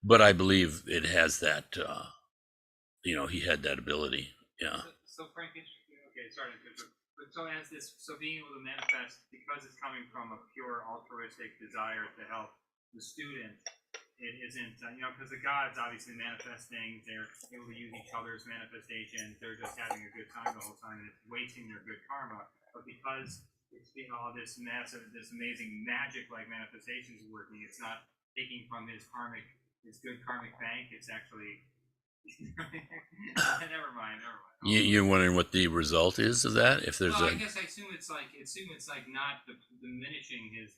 But I believe it has that, he had that ability. Yeah. So Frank, okay, sorry, but so as this, so being able to manifest because it's coming from a pure altruistic desire to help the student, it isn't, because the gods obviously manifest things, they're able to use each other's manifestations, they're just having a good time the whole time, and it's wasting their good karma. But because it's being all this massive, this amazing magic-like manifestations working, it's not taking from his good karmic bank. It's actually never mind. You're wondering what the result is of that? If there's I guess I assume it's like not diminishing his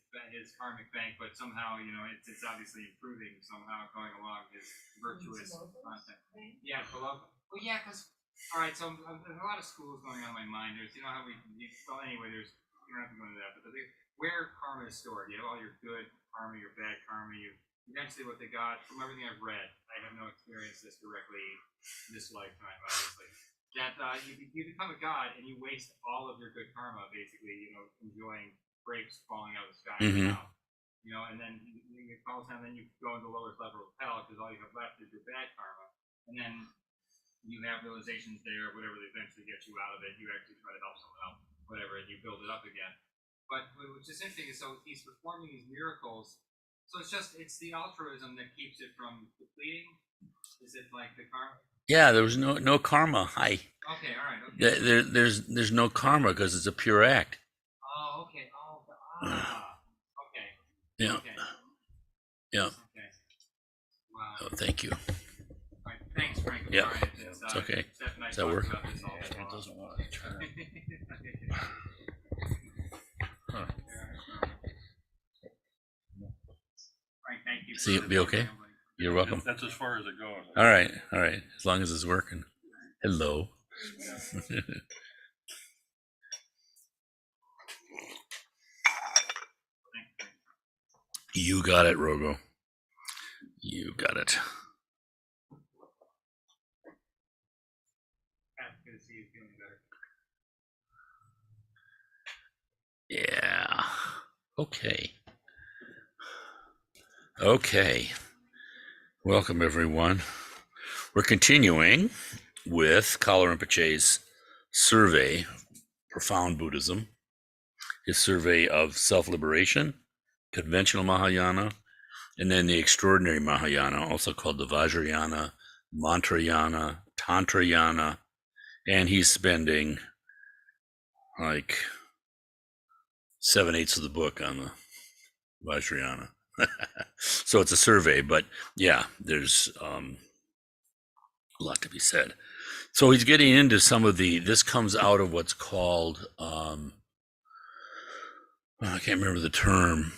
karmic bank, but somehow it's obviously improving somehow going along his virtuous content. Yeah, below. Well, yeah, because all right. So there's a lot of schools going on in my mind. There's how well anyway. There's you don't have to go into that, but where karma is stored. You have all your good karma, your bad karma. You eventually what they got from everything I've read. I have no experience this directly this lifetime, obviously. That you become a god and you waste all of your good karma, basically, enjoying grapes falling out of the sky. Mm-hmm. And then you fall down, then you go into the lowest level of hell because all you have left is your bad karma, and then you have realizations there, whatever they eventually get you out of it. You actually try to help someone else, whatever, and you build it up again. But what's just interesting is so he's performing these miracles. So it's the altruism that keeps it from depleting. Is it like the karma? Yeah, there was no karma. Okay, all right. Okay. There's no karma because it's a pure act. Oh, okay. Okay. Yeah. Okay. Yeah. Okay. Wow. Oh, thank you. All right. Thanks, Frank. Yeah. Right. It's okay. Does that work? It doesn't want to turn. Huh. Frank, thank you. See, be okay. You're welcome. That's as far as it goes. All right. As long as it's working. Hello. You got it, Rogo. You got it. Good to see you feeling better. Yeah. Okay. Welcome, everyone. We're continuing with Kalu Rinpoche's survey, Profound Buddhism, his survey of self-liberation, conventional Mahayana, and then the extraordinary Mahayana, also called the Vajrayana, Mantrayana, Tantrayana, and he's spending like 7/8 of the book on the Vajrayana. So it's a survey, but yeah, there's a lot to be said. So he's getting into some of this comes out of what's called, I can't remember the term,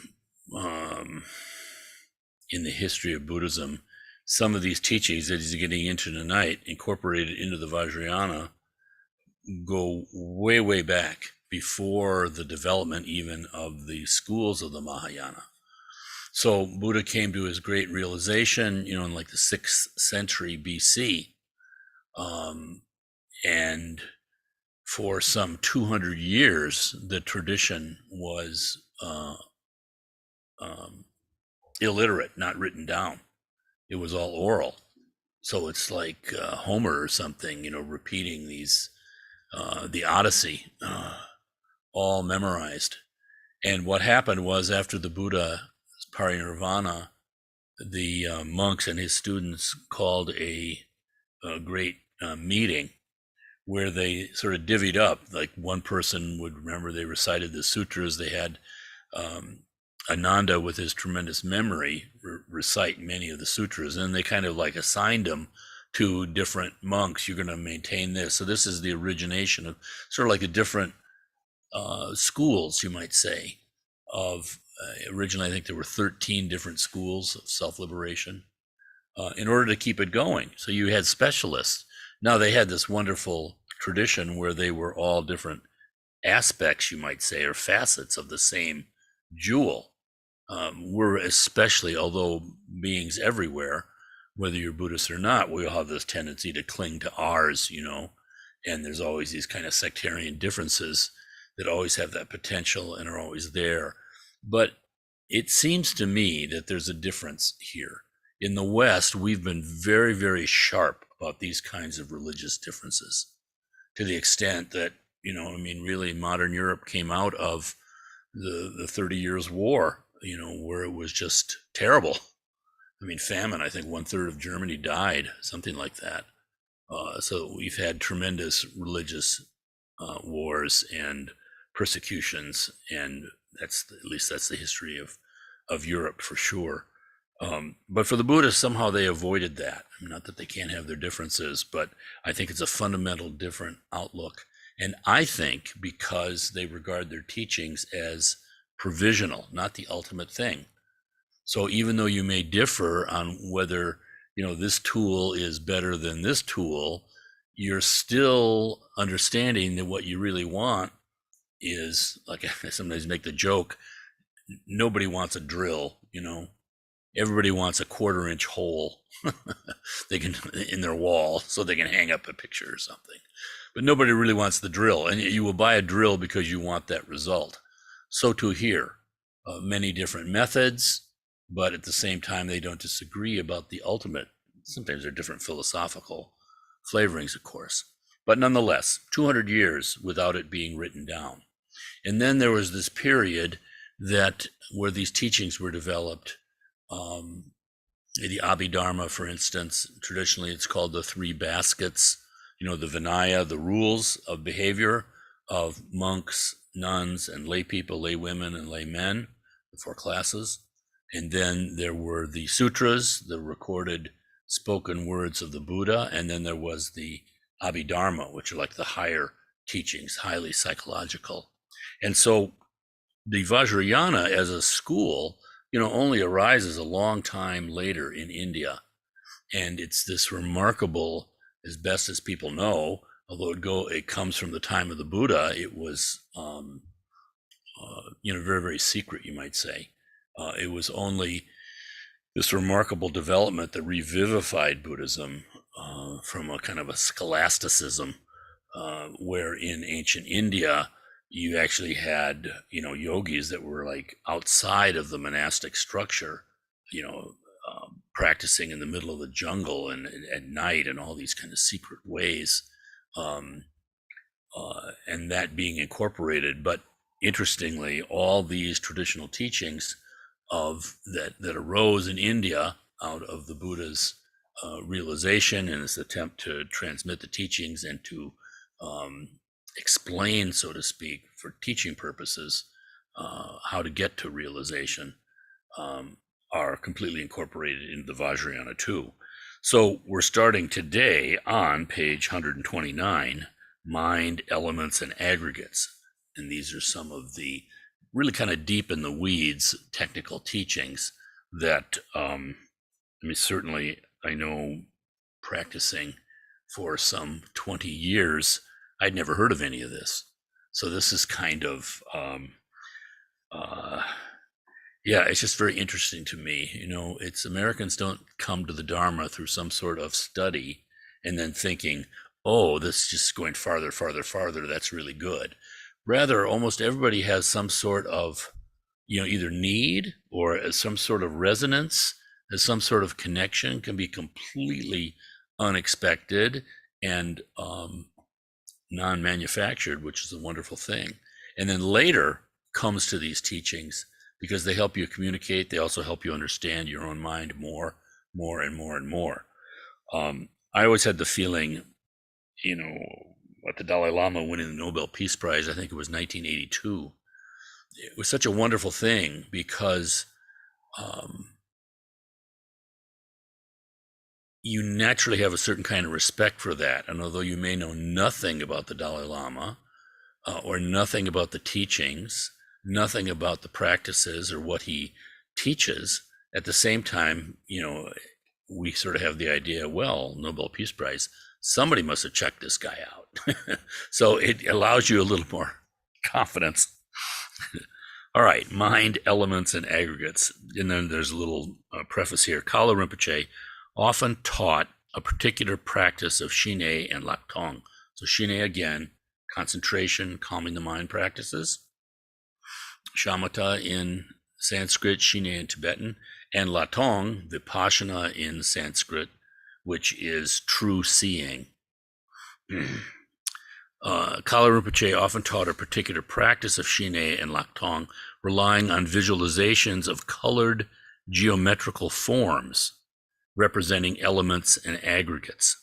in the history of Buddhism. Some of these teachings that he's getting into tonight, incorporated into the Vajrayana, go way, way back before the development even of the schools of the Mahayana. So Buddha came to his great realization, in like the 6th century BC. And for some 200 years, the tradition was illiterate, not written down. It was all oral. So it's like Homer or something, repeating these, the Odyssey, all memorized. And what happened was after the Buddha parinirvana, the monks and his students called a great meeting where they sort of divvied up. Like one person would remember they recited the sutras. They had Ananda, with his tremendous memory, recite many of the sutras, and they kind of like assigned them to different monks. You're going to maintain this. So this is the origination of sort of like a different schools, you might say, of originally I think there were 13 different schools of self-liberation in order to keep it going. So you had specialists. Now they had this wonderful tradition where they were all different aspects, you might say, or facets of the same jewel. We're especially, although beings everywhere, whether you're Buddhist or not, we all have this tendency to cling to ours, and there's always these kind of sectarian differences that always have that potential and are always there. But it seems to me that there's a difference here. In the West, we've been very, very sharp about these kinds of religious differences, to the extent that, really modern Europe came out of the 30 Years War, where it was just terrible. Famine, I think 1/3 of Germany died, something like that. So we've had tremendous religious wars and persecutions, and at least that's the history of Europe for sure. But for the Buddhists, somehow they avoided that. Not that they can't have their differences, but I think it's a fundamental different outlook. And I think because they regard their teachings as provisional, not the ultimate thing. So even though you may differ on whether, this tool is better than this tool, you're still understanding that what you really want is, like I sometimes make the joke, nobody wants a drill, everybody wants a 1/4-inch hole they can in their wall so they can hang up a picture or something. But nobody really wants the drill, and you will buy a drill because you want that result. So too here, many different methods, but at the same time they don't disagree about the ultimate. Sometimes they're different philosophical flavorings, of course, but nonetheless 200 years without it being written down. And then there was this period where these teachings were developed. The Abhidharma, for instance, traditionally it's called the 3 baskets, the Vinaya, the rules of behavior of monks, nuns, and lay people, lay women and lay men, the 4 classes. And then there were the sutras, the recorded spoken words of the Buddha. And then there was the Abhidharma, which are like the higher teachings, highly psychological. And so the Vajrayana as a school, only arises a long time later in India. And it's this remarkable, as best as people know, although it comes from the time of the Buddha, it was, very, very secret, you might say. It was only this remarkable development that revivified Buddhism from a kind of a scholasticism, where in ancient India, you actually had, yogis that were like outside of the monastic structure, practicing in the middle of the jungle and at night and all these kind of secret ways, and that being incorporated. But interestingly, all these traditional teachings that arose in India out of the Buddha's realization and his attempt to transmit the teachings and to explain, so to speak, for teaching purposes, how to get to realization, are completely incorporated into the Vajrayana too. So we're starting today on page 129, Mind, Elements, and Aggregates. And these are some of the really kind of deep in the weeds technical teachings that, certainly I know practicing for some 20 years, I'd never heard of any of this. So this is kind of, it's just very interesting to me. It's Americans don't come to the Dharma through some sort of study and then thinking, oh, this is just going farther, farther, farther. That's really good. Rather, almost everybody has some sort of, either need or some sort of resonance, as some sort of connection, can be completely unexpected and non-manufactured, which is a wonderful thing. And then later comes to these teachings because they help you communicate. They also help you understand your own mind more and more and more. I always had the feeling, at the Dalai Lama winning the Nobel Peace Prize, I think it was 1982, it was such a wonderful thing because you naturally have a certain kind of respect for that. And although you may know nothing about the Dalai Lama or nothing about the teachings, nothing about the practices or what he teaches, at the same time, we sort of have the idea, well, Nobel Peace Prize, somebody must have checked this guy out. So it allows you a little more confidence. All right, Mind, Elements, and Aggregates. And then there's a little preface here. Kalu Rinpoche often taught a particular practice of Shine and Laktong. So Shine, again, concentration, calming the mind practices. Shamatha in Sanskrit, Shine in Tibetan, and Latong, Vipassana in Sanskrit, which is true seeing. Kalu Rinpoche often taught a particular practice of Shine and Latong, relying on visualizations of colored geometrical forms representing elements and aggregates.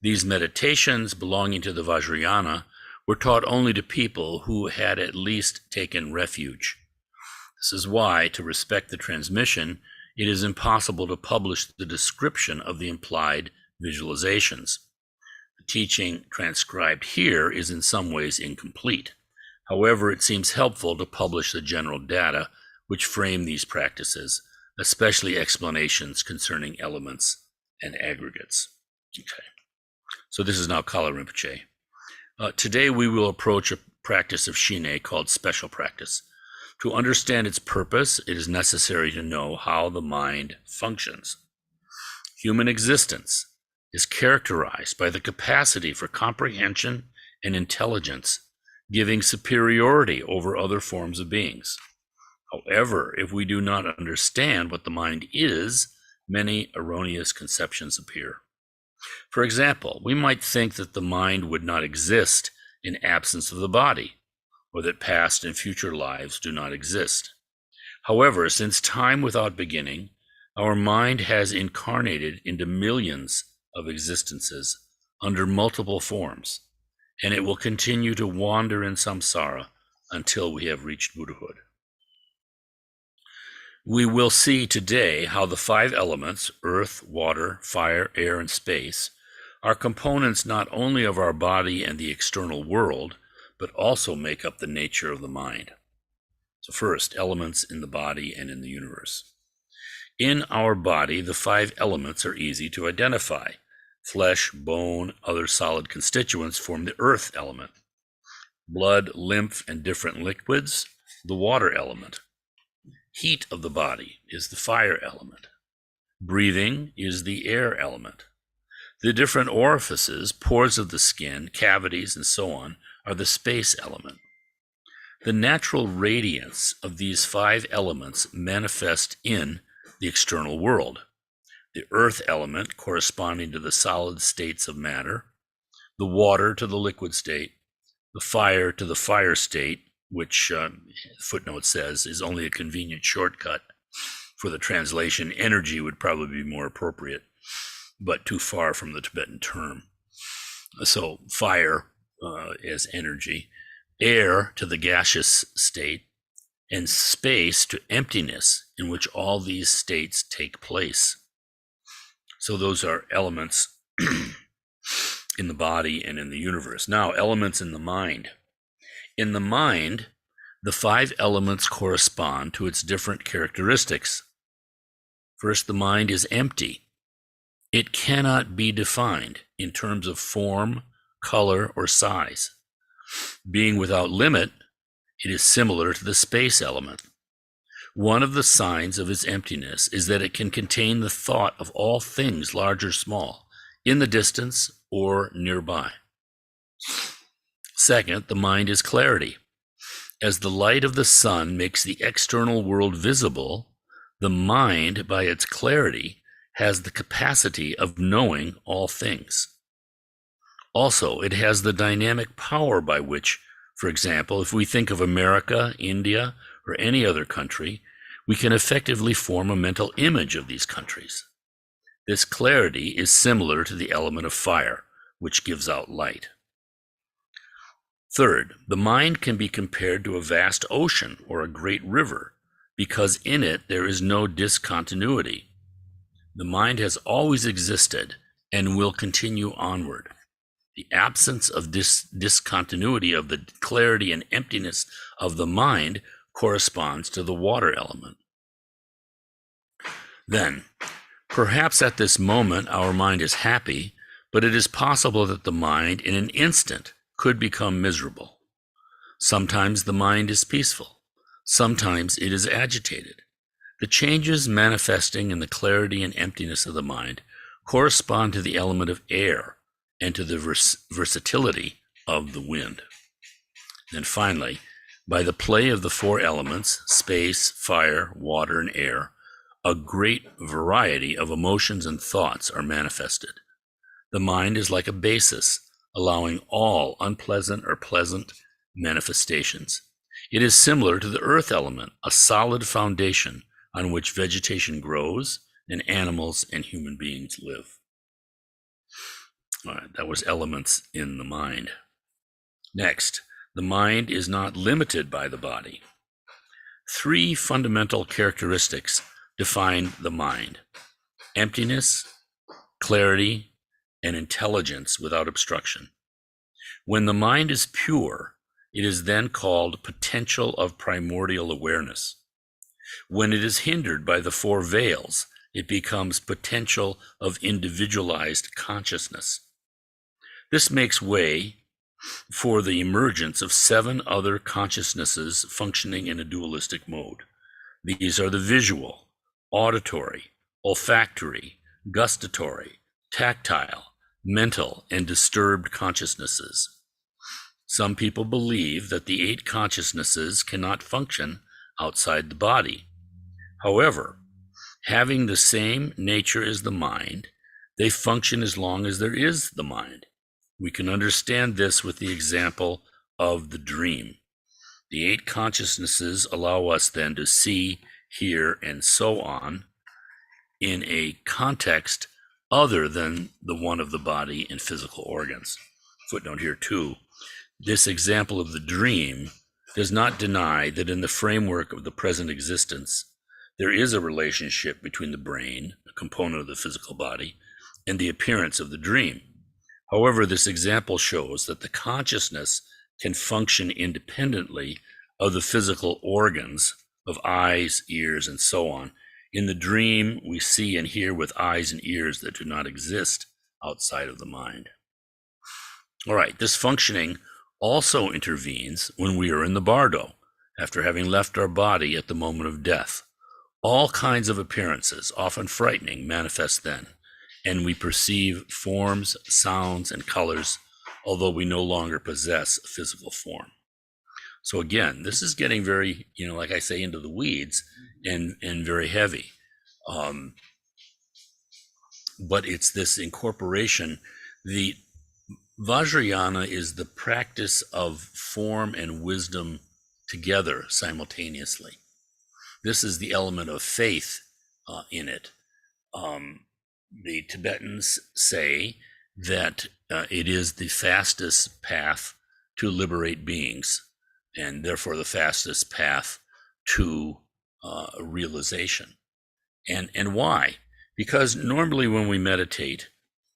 These meditations, belonging to the Vajrayana, were taught only to people who had at least taken refuge. This is why, to respect the transmission, it is impossible to publish the description of the implied visualizations. The teaching transcribed here is in some ways incomplete. However, it seems helpful to publish the general data which frame these practices, especially explanations concerning elements and aggregates. Okay. So this is now Kalu Rinpoche. Today we will approach a practice of Shine called special practice. To understand its purpose, it is necessary to know how the mind functions. Human existence is characterized by the capacity for comprehension and intelligence, giving superiority over other forms of beings. However, if we do not understand what the mind is, many erroneous conceptions appear. For example, we might think that the mind would not exist in absence of the body, or that past and future lives do not exist. However, since time without beginning, our mind has incarnated into millions of existences under multiple forms, and it will continue to wander in samsara until we have reached Buddhahood. We will see today how the 5 elements, earth, water, fire, air, and space, are components not only of our body and the external world, but also make up the nature of the mind. So first, elements in the body and in the universe. In our body, the 5 elements are easy to identify. Flesh, bone, other solid constituents form the earth element. Blood, lymph, and different liquids, the water element. Heat of the body is the fire element. Breathing is the air element. The different orifices, pores of the skin, cavities, and so on, are the space element. The natural radiance of these 5 elements manifest in the external world. The earth element corresponding to the solid states of matter, the water to the liquid state, the fire to the fire state, which footnote says is only a convenient shortcut for the translation. Energy would probably be more appropriate, but too far from the Tibetan term. So fire as energy, air to the gaseous state, and space to emptiness, in which all these states take place. So those are elements in the body and in the universe. Now, elements in the mind. In the mind, the 5 elements correspond to its different characteristics. First, the mind is empty. It cannot be defined in terms of form, color, or size. Being without limit, it is similar to the space element. One of the signs of its emptiness is that it can contain the thought of all things, large or small, in the distance or nearby. Second, the mind is clarity. As the light of the sun makes the external world visible, the mind, by its clarity, has the capacity of knowing all things. Also, it has the dynamic power by which, for example, if we think of America, India, or any other country, we can effectively form a mental image of these countries. This clarity is similar to the element of fire, which gives out light. Third, the mind can be compared to a vast ocean or a great river, because in it there is no discontinuity. The mind has always existed and will continue onward. The absence of discontinuity of the clarity and emptiness of the mind corresponds to the water element. Then, perhaps at this moment our mind is happy, but it is possible that the mind in an instant could become miserable. Sometimes the mind is peaceful. Sometimes it is agitated. The changes manifesting in the clarity and emptiness of the mind correspond to the element of air and to the versatility of the wind. And finally, by the play of the 4 elements, space, fire, water, and air, a great variety of emotions and thoughts are manifested. The mind is like a basis, allowing all unpleasant or pleasant manifestations. It is similar to the earth element, a solid foundation on which vegetation grows and animals and human beings live. All right, that was elements in the mind. Next, the mind is not limited by the body. 3 fundamental characteristics define the mind: emptiness, clarity, and intelligence without obstruction. When the mind is pure, it is then called potential of primordial awareness. When it is hindered by the 4 veils, it becomes potential of individualized consciousness. This makes way for the emergence of 7 other consciousnesses functioning in a dualistic mode. These are the visual, auditory, olfactory, gustatory, tactile, mental, and disturbed consciousnesses. Some people believe that the 8 consciousnesses cannot function outside the body. However, having the same nature as the mind, they function as long as there is the mind. We can understand this with the example of the dream. The 8 consciousnesses allow us then to see, hear, and so on in a context other than the one of the body and physical organs. Footnote here too. This example of the dream does not deny that in the framework of the present existence, there is a relationship between the brain, a component of the physical body, and the appearance of the dream. However, this example shows that the consciousness can function independently of the physical organs of eyes, ears, and so on. In the dream, we see and hear with eyes and ears that do not exist outside of the mind. All right, this functioning also intervenes when we are in the bardo, after having left our body at the moment of death. All kinds of appearances, often frightening, manifest then, and we perceive forms, sounds, and colors, although we no longer possess a physical form. So again, this is getting very, like I say, into the weeds and very heavy. But it's this incorporation. The Vajrayana is the practice of form and wisdom together simultaneously. This is the element of faith in it. The Tibetans say that it is the fastest path to liberate beings, and therefore the fastest path to realization. And why? Because normally when we meditate,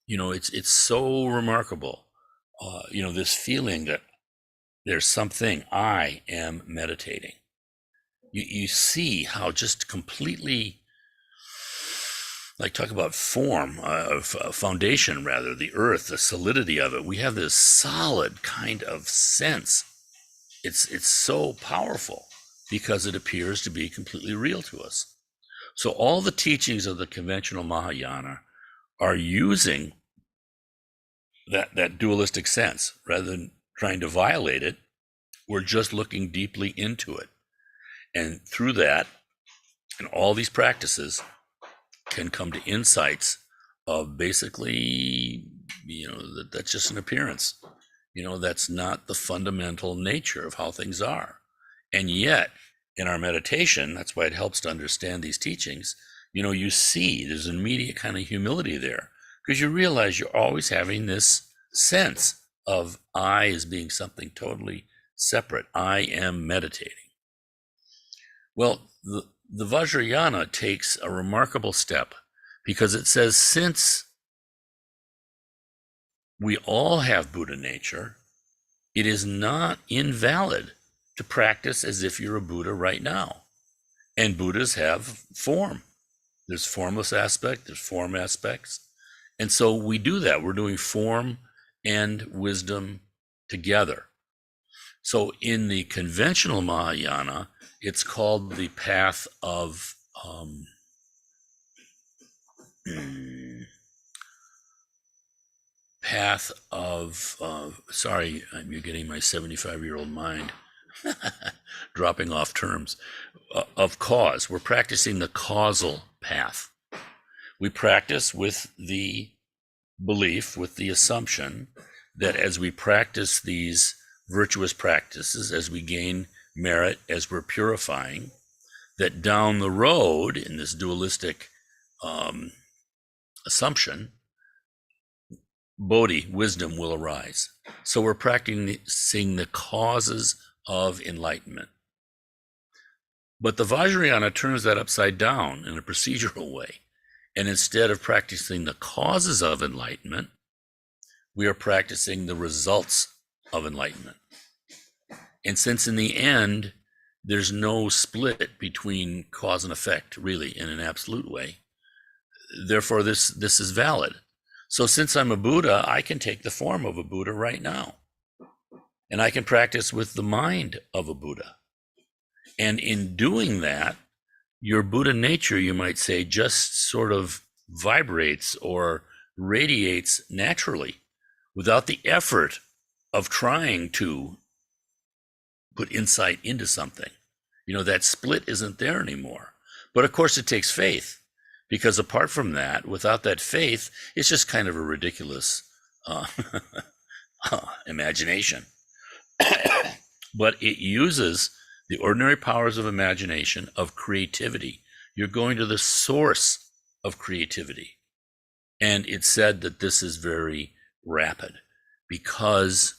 it's so remarkable, this feeling that there's something, I am meditating. You see how just completely, like talk about form, foundation rather, the earth, the solidity of it. We have this solid kind of sense. It's so powerful because it appears to be completely real to us. So all the teachings of the conventional Mahayana are using that dualistic sense. Rather than trying to violate it, we're just looking deeply into it. And through that, and all these practices can come to insights of basically, that's just an appearance. That's not the fundamental nature of how things are. And yet, in our meditation, that's why it helps to understand these teachings. You see there's an immediate kind of humility there, because you realize you're always having this sense of I as being something totally separate. I am meditating. Well, the Vajrayana takes a remarkable step, because it says, since we all have Buddha nature, it is not invalid to practice as if you're a Buddha right now. And Buddhas have form. There's formless aspect, there's form aspects. And so we do that. We're doing form and wisdom together. So in the conventional Mahayana, it's called the path of sorry, you're getting my 75-year-old mind dropping off terms. of cause. We're practicing the causal path. We practice with the belief, with the assumption that as we practice these virtuous practices, as we gain merit, as we're purifying, that down the road in this dualistic assumption, Bodhi, wisdom, will arise. So we're practicing the causes of enlightenment. But the Vajrayana turns that upside down in a procedural way. And instead of practicing the causes of enlightenment, we are practicing the results of enlightenment. And since in the end, there's no split between cause and effect, really, in an absolute way, therefore this is valid. So since I'm a Buddha, I can take the form of a Buddha right now. And I can practice with the mind of a Buddha. And in doing that, your Buddha nature, you might say, just sort of vibrates or radiates naturally without the effort of trying to put insight into something. That split isn't there anymore. But of course, it takes faith, because apart from that, without that faith, it's just kind of a ridiculous imagination. But it uses the ordinary powers of imagination, of creativity. You're going to the source of creativity. And it's said that this is very rapid because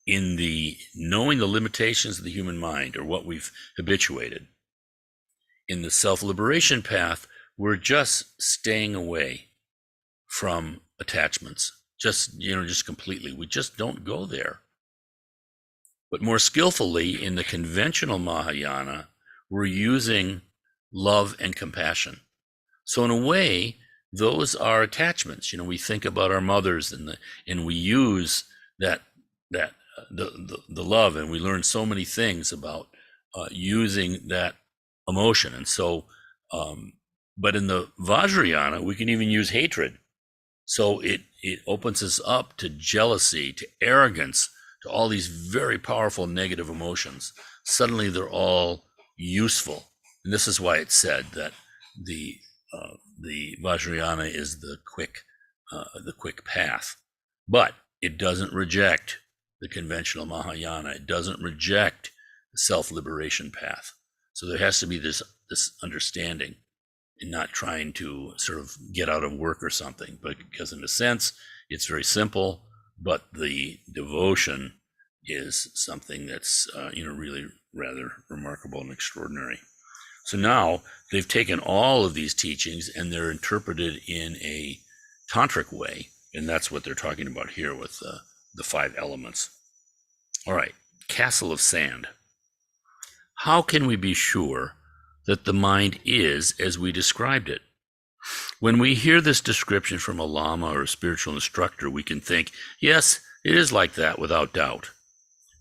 in the knowing the limitations of the human mind, or what we've habituated, in the self-liberation path, we're just staying away from attachments, just completely. We just don't go there. But more skillfully, in the conventional Mahayana, we're using love and compassion. So in a way, those are attachments. We think about our mothers, and we use the love, and we learn so many things about using that emotion. And so, but in the Vajrayana, we can even use hatred. So it opens us up to jealousy, to arrogance, to all these very powerful negative emotions. Suddenly they're all useful. And this is why it's said that the Vajrayana is the quick path. But it doesn't reject the conventional Mahayana. It doesn't reject the self-liberation path. So there has to be this understanding, and not trying to sort of get out of work or something, but because in a sense, it's very simple, but the devotion is something that's, really rather remarkable and extraordinary. So now they've taken all of these teachings and they're interpreted in a tantric way. And that's what they're talking about here with the 5 elements. All right, castle of sand. How can we be sure that the mind is as we described it? When we hear this description from a lama or a spiritual instructor, we can think, yes, it is like that without doubt.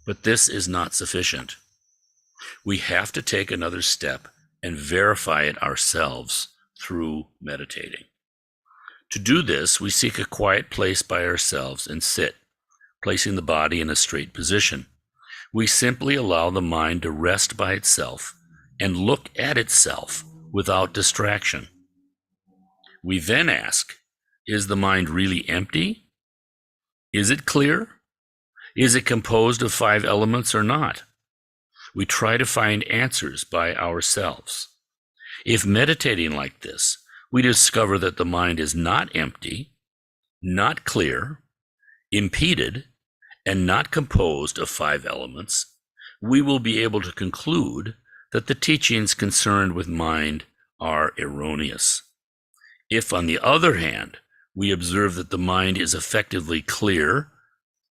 But this is not sufficient. We have to take another step and verify it ourselves through meditating. To do this, we seek a quiet place by ourselves and sit, placing the body in a straight position. We simply allow the mind to rest by itself and look at itself without distraction. We then ask, is the mind really empty? Is it clear? Is it composed of 5 elements or not? We try to find answers by ourselves. If meditating like this, we discover that the mind is not empty, not clear, impeded, and not composed of 5 elements, we will be able to conclude that the teachings concerned with mind are erroneous. If, on the other hand, we observe that the mind is effectively clear,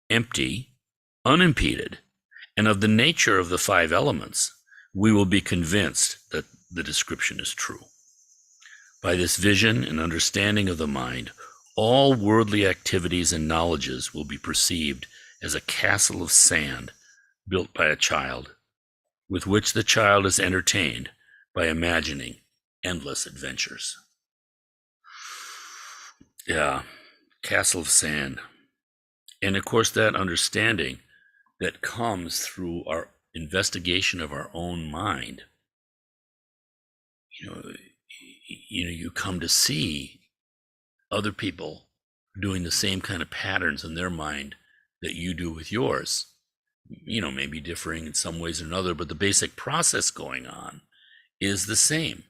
empty, unimpeded, and of the nature of the 5 elements, we will be convinced that the description is true. By this vision and understanding of the mind, all worldly activities and knowledges will be perceived as a castle of sand built by a child, with which the child is entertained by imagining endless adventures. Yeah, castle of sand. And of course, that understanding that comes through our investigation of our own mind, you know, you come to see other people doing the same kind of patterns in their mind that you do with yours, maybe differing in some ways or another, but the basic process going on is the same.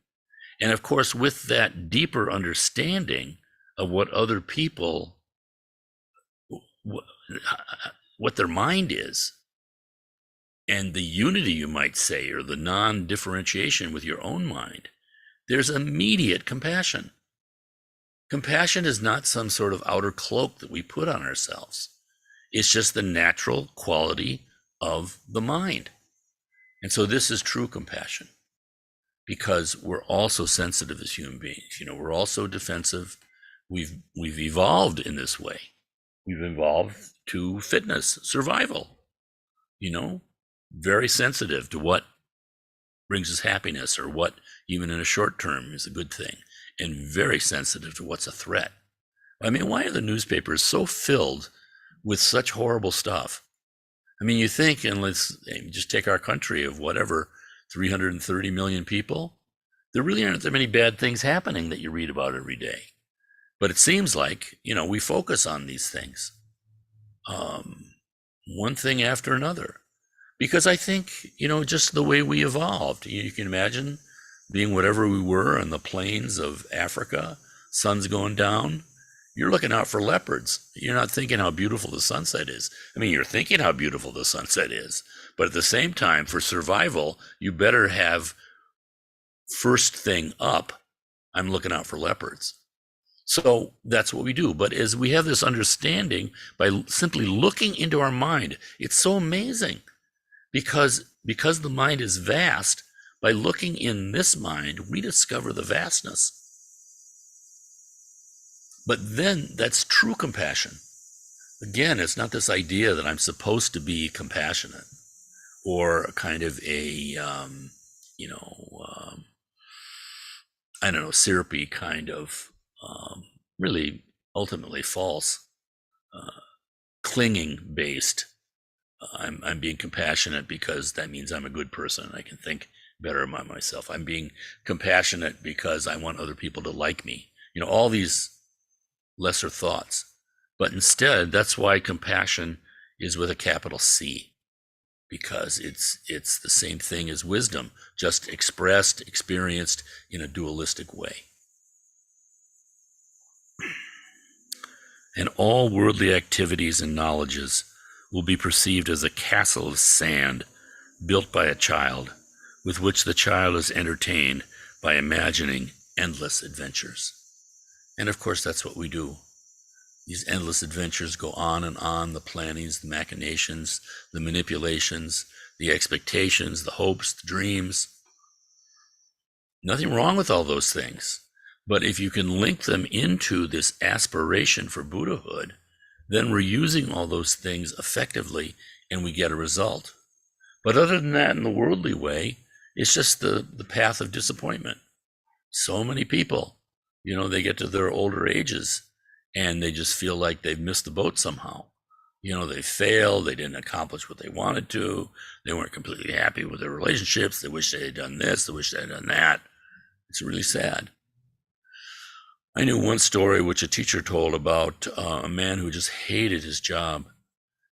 And of course, with that deeper understanding of what other people, what their mind is, and the unity, you might say, or the non-differentiation with your own mind, there's immediate compassion. Compassion is not some sort of outer cloak that we put on ourselves. It's just the natural quality of the mind. And so this is true compassion, because we're also sensitive as human beings. We're also defensive. We've evolved in this way. We've evolved to fitness, survival, very sensitive to what brings us happiness, or what, even in a short term, is a good thing, and very sensitive to what's a threat. I mean, why are the newspapers so filled with such horrible stuff? I mean, you think, and let's just take our country of whatever, 330 million people, there really aren't that many bad things happening that you read about every day. But it seems like, we focus on these things, one thing after another. Because I think, just the way we evolved, you can imagine being whatever we were on the plains of Africa, sun's going down, you're looking out for leopards. You're not thinking how beautiful the sunset is. I mean, you're thinking how beautiful the sunset is, but at the same time, for survival, you better have first thing up, I'm looking out for leopards. So that's what we do. But as we have this understanding, by simply looking into our mind, it's so amazing. Because the mind is vast, by looking in this mind, we discover the vastness. But then that's true compassion. Again, it's not this idea that I'm supposed to be compassionate, or kind of a, syrupy kind of, really ultimately false, clinging based. I'm being compassionate because that means I'm a good person. I can think better about myself. I'm being compassionate because I want other people to like me. All these lesser thoughts. But instead, that's why compassion is with a capital C, because it's the same thing as wisdom, just expressed, experienced in a dualistic way. And all worldly activities and knowledges will be perceived as a castle of sand built by a child, with which the child is entertained by imagining endless adventures. And of course, that's what we do. These endless adventures go on and on, the plannings, the machinations, the manipulations, the expectations, the hopes, the dreams. Nothing wrong with all those things. But if you can link them into this aspiration for Buddhahood, then we're using all those things effectively and we get a result. But other than that, in the worldly way, it's just the path of disappointment. So many people, they get to their older ages and they just feel like they've missed the boat somehow. They failed, they didn't accomplish what they wanted to, they weren't completely happy with their relationships, they wish they had done this, they wish they had done that. It's really sad. I knew one story which a teacher told about a man who just hated his job,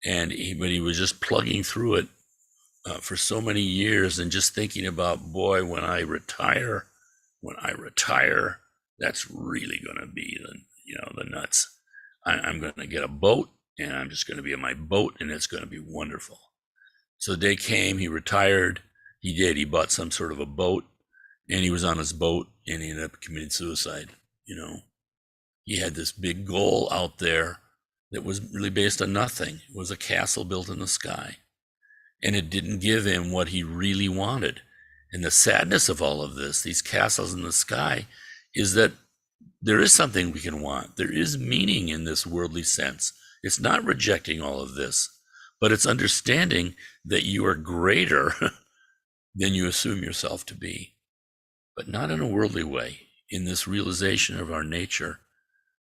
but he was just plugging through it for so many years and just thinking about, boy, when I retire, that's really going to be the nuts. I'm going to get a boat and I'm just going to be in my boat and it's going to be wonderful. So the day came, he retired. He bought some sort of a boat and he was on his boat and he ended up committing suicide. He had this big goal out there that was really based on nothing. It was a castle built in the sky. And it didn't give him what he really wanted. And the sadness of all of this, these castles in the sky, is that there is something we can want. There is meaning in this worldly sense. It's not rejecting all of this, but it's understanding that you are greater than you assume yourself to be, but not in a worldly way, in this realization of our nature,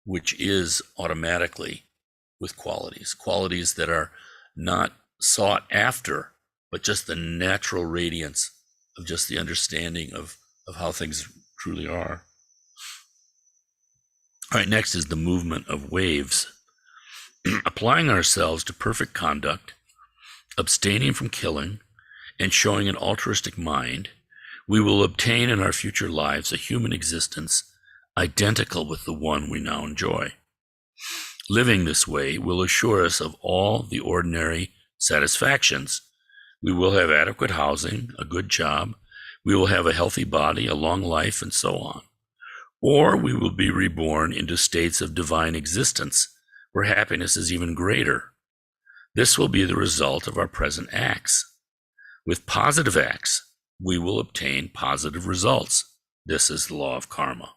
which is automatically with qualities that are not sought after but just the natural radiance of just the understanding of how things truly are. All right, next is the movement of waves. Applying ourselves to perfect conduct, abstaining from killing, and showing an altruistic mind, we will obtain in our future lives a human existence identical with the one we now enjoy. Living this way will assure us of all the ordinary satisfactions. We will have adequate housing, a good job, we will have a healthy body, a long life, and so on. Or we will be reborn into states of divine existence, where happiness is even greater. This will be the result of our present acts. With positive acts, we will obtain positive results. This is the law of karma.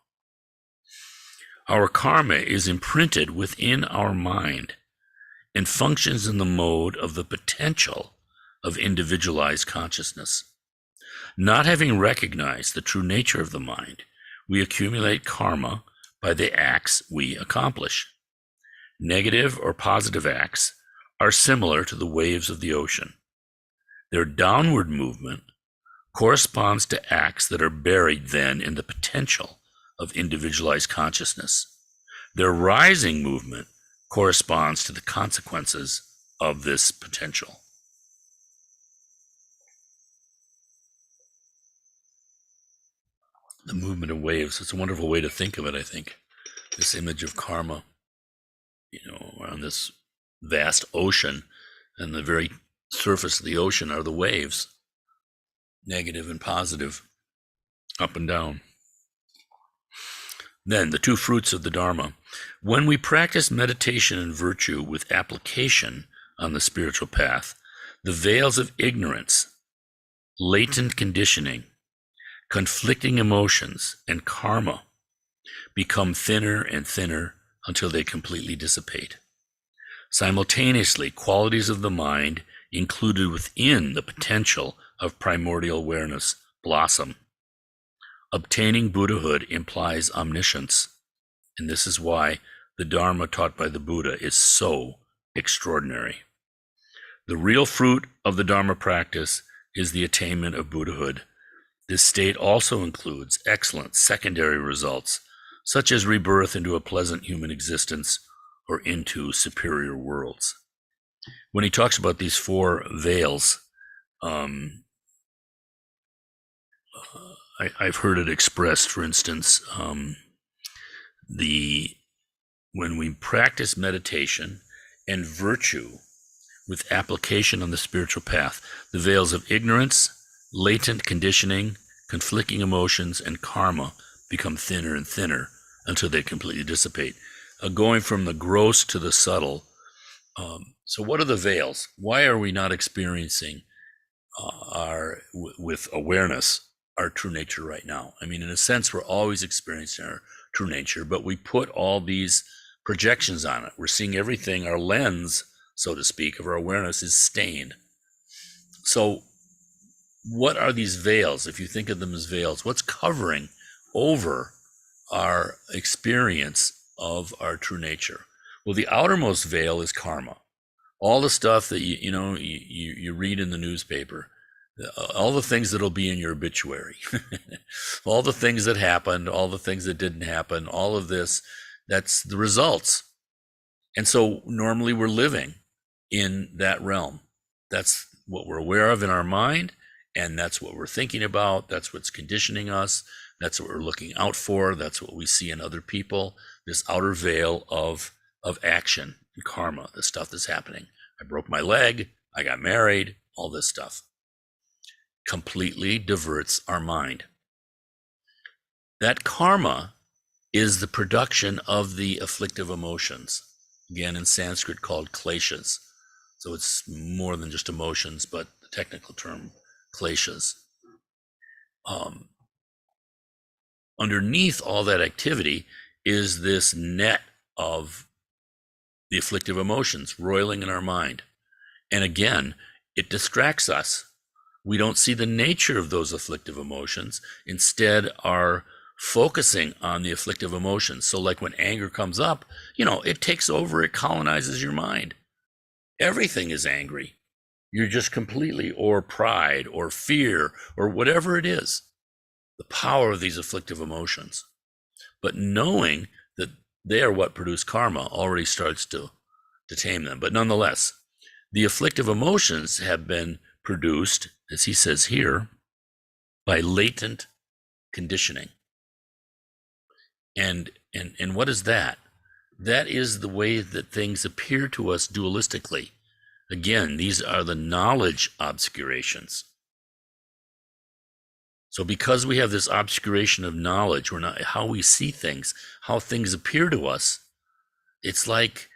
Our karma is imprinted within our mind and functions in the mode of the potential of individualized consciousness. Not having recognized the true nature of the mind, we accumulate karma by the acts we accomplish. Negative or positive acts are similar to the waves of the ocean. Their downward movement corresponds to acts that are buried then in the potential of individualized consciousness. Their rising movement corresponds to the consequences of this potential. The movement of waves, it's a wonderful way to think of it, I think. This image of karma, on this vast ocean, and the very surface of the ocean are the waves, negative and positive, up and down. Then, the two fruits of the Dharma. When we practice meditation and virtue with application on the spiritual path, the veils of ignorance, latent conditioning, conflicting emotions, and karma become thinner and thinner until they completely dissipate. Simultaneously, qualities of the mind included within the potential of primordial awareness blossom. Obtaining Buddhahood implies omniscience, and this is why the Dharma taught by the Buddha is so extraordinary. The real fruit of the Dharma practice is the attainment of Buddhahood. This state also includes excellent secondary results, such as rebirth into a pleasant human existence or into superior worlds. When he talks about these four veils, I've heard it expressed, for instance, when we practice meditation and virtue with application on the spiritual path, the veils of ignorance, latent conditioning, conflicting emotions, and karma become thinner and thinner until they completely dissipate. Going from the gross to the subtle. So what are the veils? Why are we not experiencing with awareness our true nature right now? I mean, in a sense, we're always experiencing our true nature, but we put all these projections on it. We're seeing everything. Our lens, so to speak, of our awareness is stained. So what are these veils? If you think of them as veils, what's covering over our experience of our true nature? Well, the outermost veil is karma. All the stuff that you read in the newspaper, all the things that'll be in your obituary, all the things that happened, all the things that didn't happen, all of this, that's the results. And so normally we're living in that realm. That's what we're aware of in our mind, and that's what we're thinking about. That's what's conditioning us. That's what we're looking out for. That's what we see in other people, this outer veil of action and karma, the stuff that's happening. I broke my leg, I got married, all this stuff completely diverts our mind. That karma is the production of the afflictive emotions, again in Sanskrit called kleshas. So it's more than just emotions, but the technical term kleshas. Underneath all that activity is this net of the afflictive emotions roiling in our mind. And again, it distracts us. We don't see the nature of those afflictive emotions, instead are focusing on the afflictive emotions. So like when anger comes up, it takes over, it colonizes your mind. Everything is angry. You're just completely, or pride, or fear, or whatever it is, the power of these afflictive emotions. But knowing that they are what produce karma already starts to tame them. But nonetheless, the afflictive emotions have been produced, as he says here, by latent conditioning. And what is that? That is the way that things appear to us dualistically. Again, these are the knowledge obscurations. So because we have this obscuration of knowledge, we're not how we see things, how things appear to us, it's like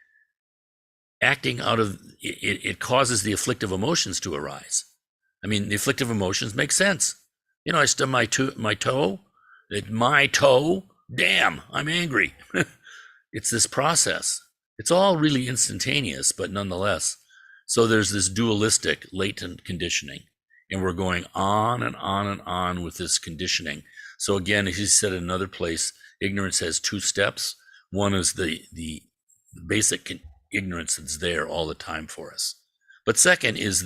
acting out of it causes the afflictive emotions to arise. I mean, the afflictive emotions make sense. You know, I stub my toe. It's my toe. Damn, I'm angry. It's this process. It's all really instantaneous, but nonetheless. So there's this dualistic latent conditioning, and we're going on and on and on with this conditioning. So again, as he said in another place, ignorance has two steps. One is the basic ignorance that's there all the time for us. But second is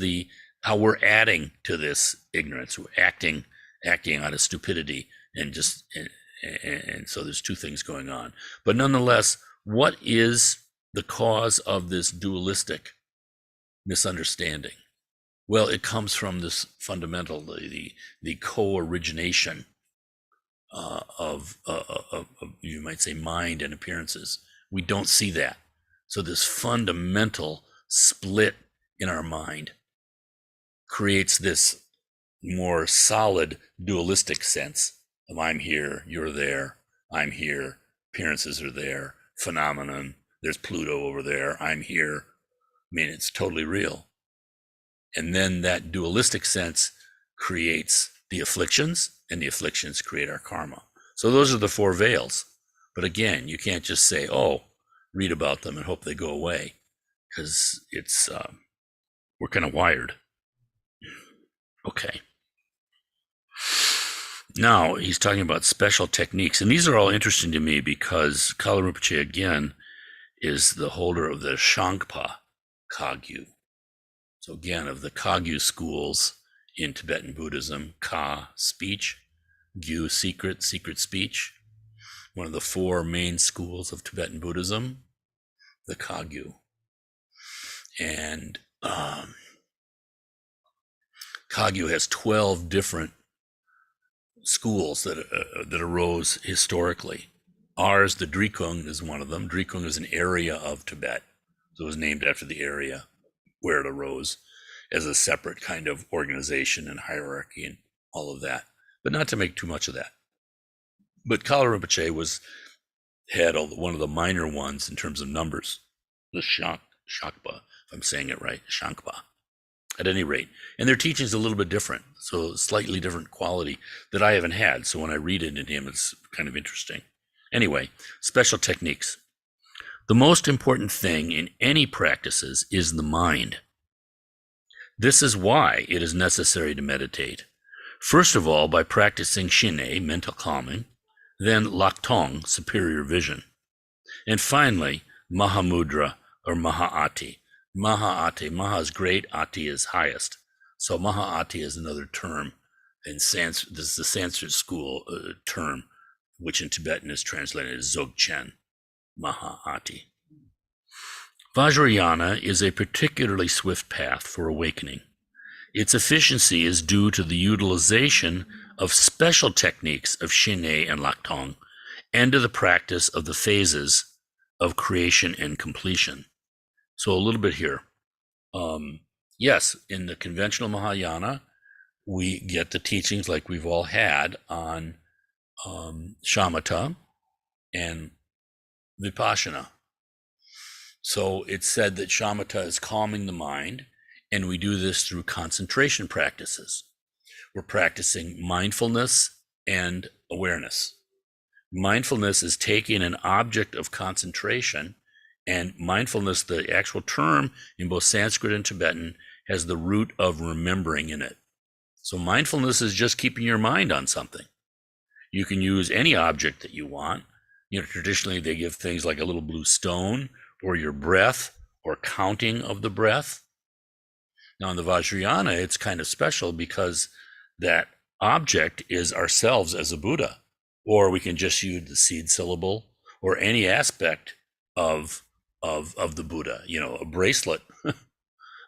how we're adding to this ignorance. We're acting out of stupidity and so there's two things going on. But nonetheless, what is the cause of this dualistic misunderstanding? Well, it comes from this fundamental, the co-origination of you might say mind and appearances. We don't see that. So this fundamental split in our mind creates this more solid dualistic sense of I'm here, you're there, I'm here, appearances are there, phenomenon, there's Pluto over there, I'm here. I mean, it's totally real. And then that dualistic sense creates the afflictions, and the afflictions create our karma. So those are the four veils. But again, you can't just say, oh, read about them and hope they go away, because it's we're kind of wired. Okay. Now he's talking about special techniques, and these are all interesting to me because Kalu Rinpoche again is the holder of the Shangpa Kagyu. So again, of the Kagyu schools in Tibetan Buddhism, Ka, speech, Gyu, secret speech. One of the four main schools of Tibetan Buddhism, the Kagyu. And Kagyu has 12 different schools that arose historically. Ours, the Drikung, is one of them. Drikung is an area of Tibet. So it was named after the area where it arose as a separate kind of organization and hierarchy and all of that. But not to make too much of that. But Kalu Rinpoche had one of the minor ones in terms of numbers, the Shakpa, if I'm saying it right, Shangpa. At any rate, and their teaching is a little bit different, so slightly different quality that I haven't had. So when I read it in him, it's kind of interesting. Anyway, special techniques. The most important thing in any practices is the mind. This is why it is necessary to meditate. First of all, by practicing Shine, mental calming, then Laktong, superior vision, and finally, Mahamudra or Mahaati. Mahaati, Maha is great, Ati is highest. So Mahaati is another term in Sanskrit. This is the Sanskrit school term, which in Tibetan is translated as Dzogchen, Mahaati. Vajrayana is a particularly swift path for awakening. Its efficiency is due to the utilization of special techniques of Shine and Laktong, and to the practice of the phases of creation and completion. So a little bit here. Yes, in the conventional Mahayana, we get the teachings like we've all had on shamatha and vipassana. So it's said that shamatha is calming the mind, and we do this through concentration practices. We're practicing mindfulness and awareness. Mindfulness is taking an object of concentration, and mindfulness, the actual term in both Sanskrit and Tibetan, has the root of remembering in it. So mindfulness is just keeping your mind on something. You can use any object that you want. You know, traditionally they give things like a little blue stone, or your breath, or counting of the breath. Now in the Vajrayana, it's kind of special because that object is ourselves as a Buddha, or we can just use the seed syllable or any aspect of the Buddha, a bracelet,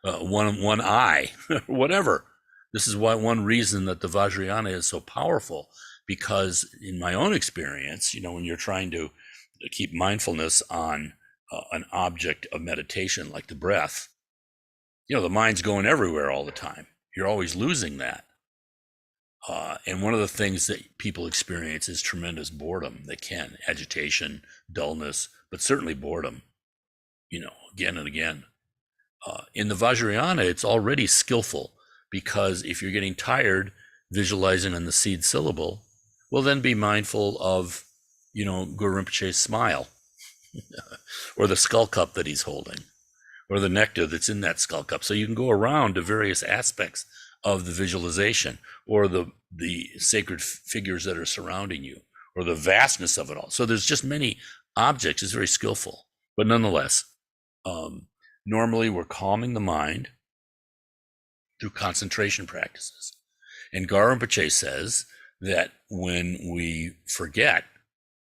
one eye, whatever. This is why one reason that the Vajrayana is so powerful, because in my own experience, when you're trying to keep mindfulness on an object of meditation like the breath, the mind's going everywhere all the time. You're always losing that. And one of the things that people experience is tremendous boredom. They can, agitation, dullness, but certainly boredom, again and again. In the Vajrayana, it's already skillful, because if you're getting tired visualizing on the seed syllable, well, then be mindful of, Guru Rinpoche's smile or the skull cup that he's holding, or the nectar that's in that skull cup. So you can go around to various aspects of the visualization, or the sacred figures that are surrounding you, or the vastness of it all. So there's just many objects. It's very skillful, but nonetheless, normally we're calming the mind through concentration practices. And Guru Rinpoche says that when we forget,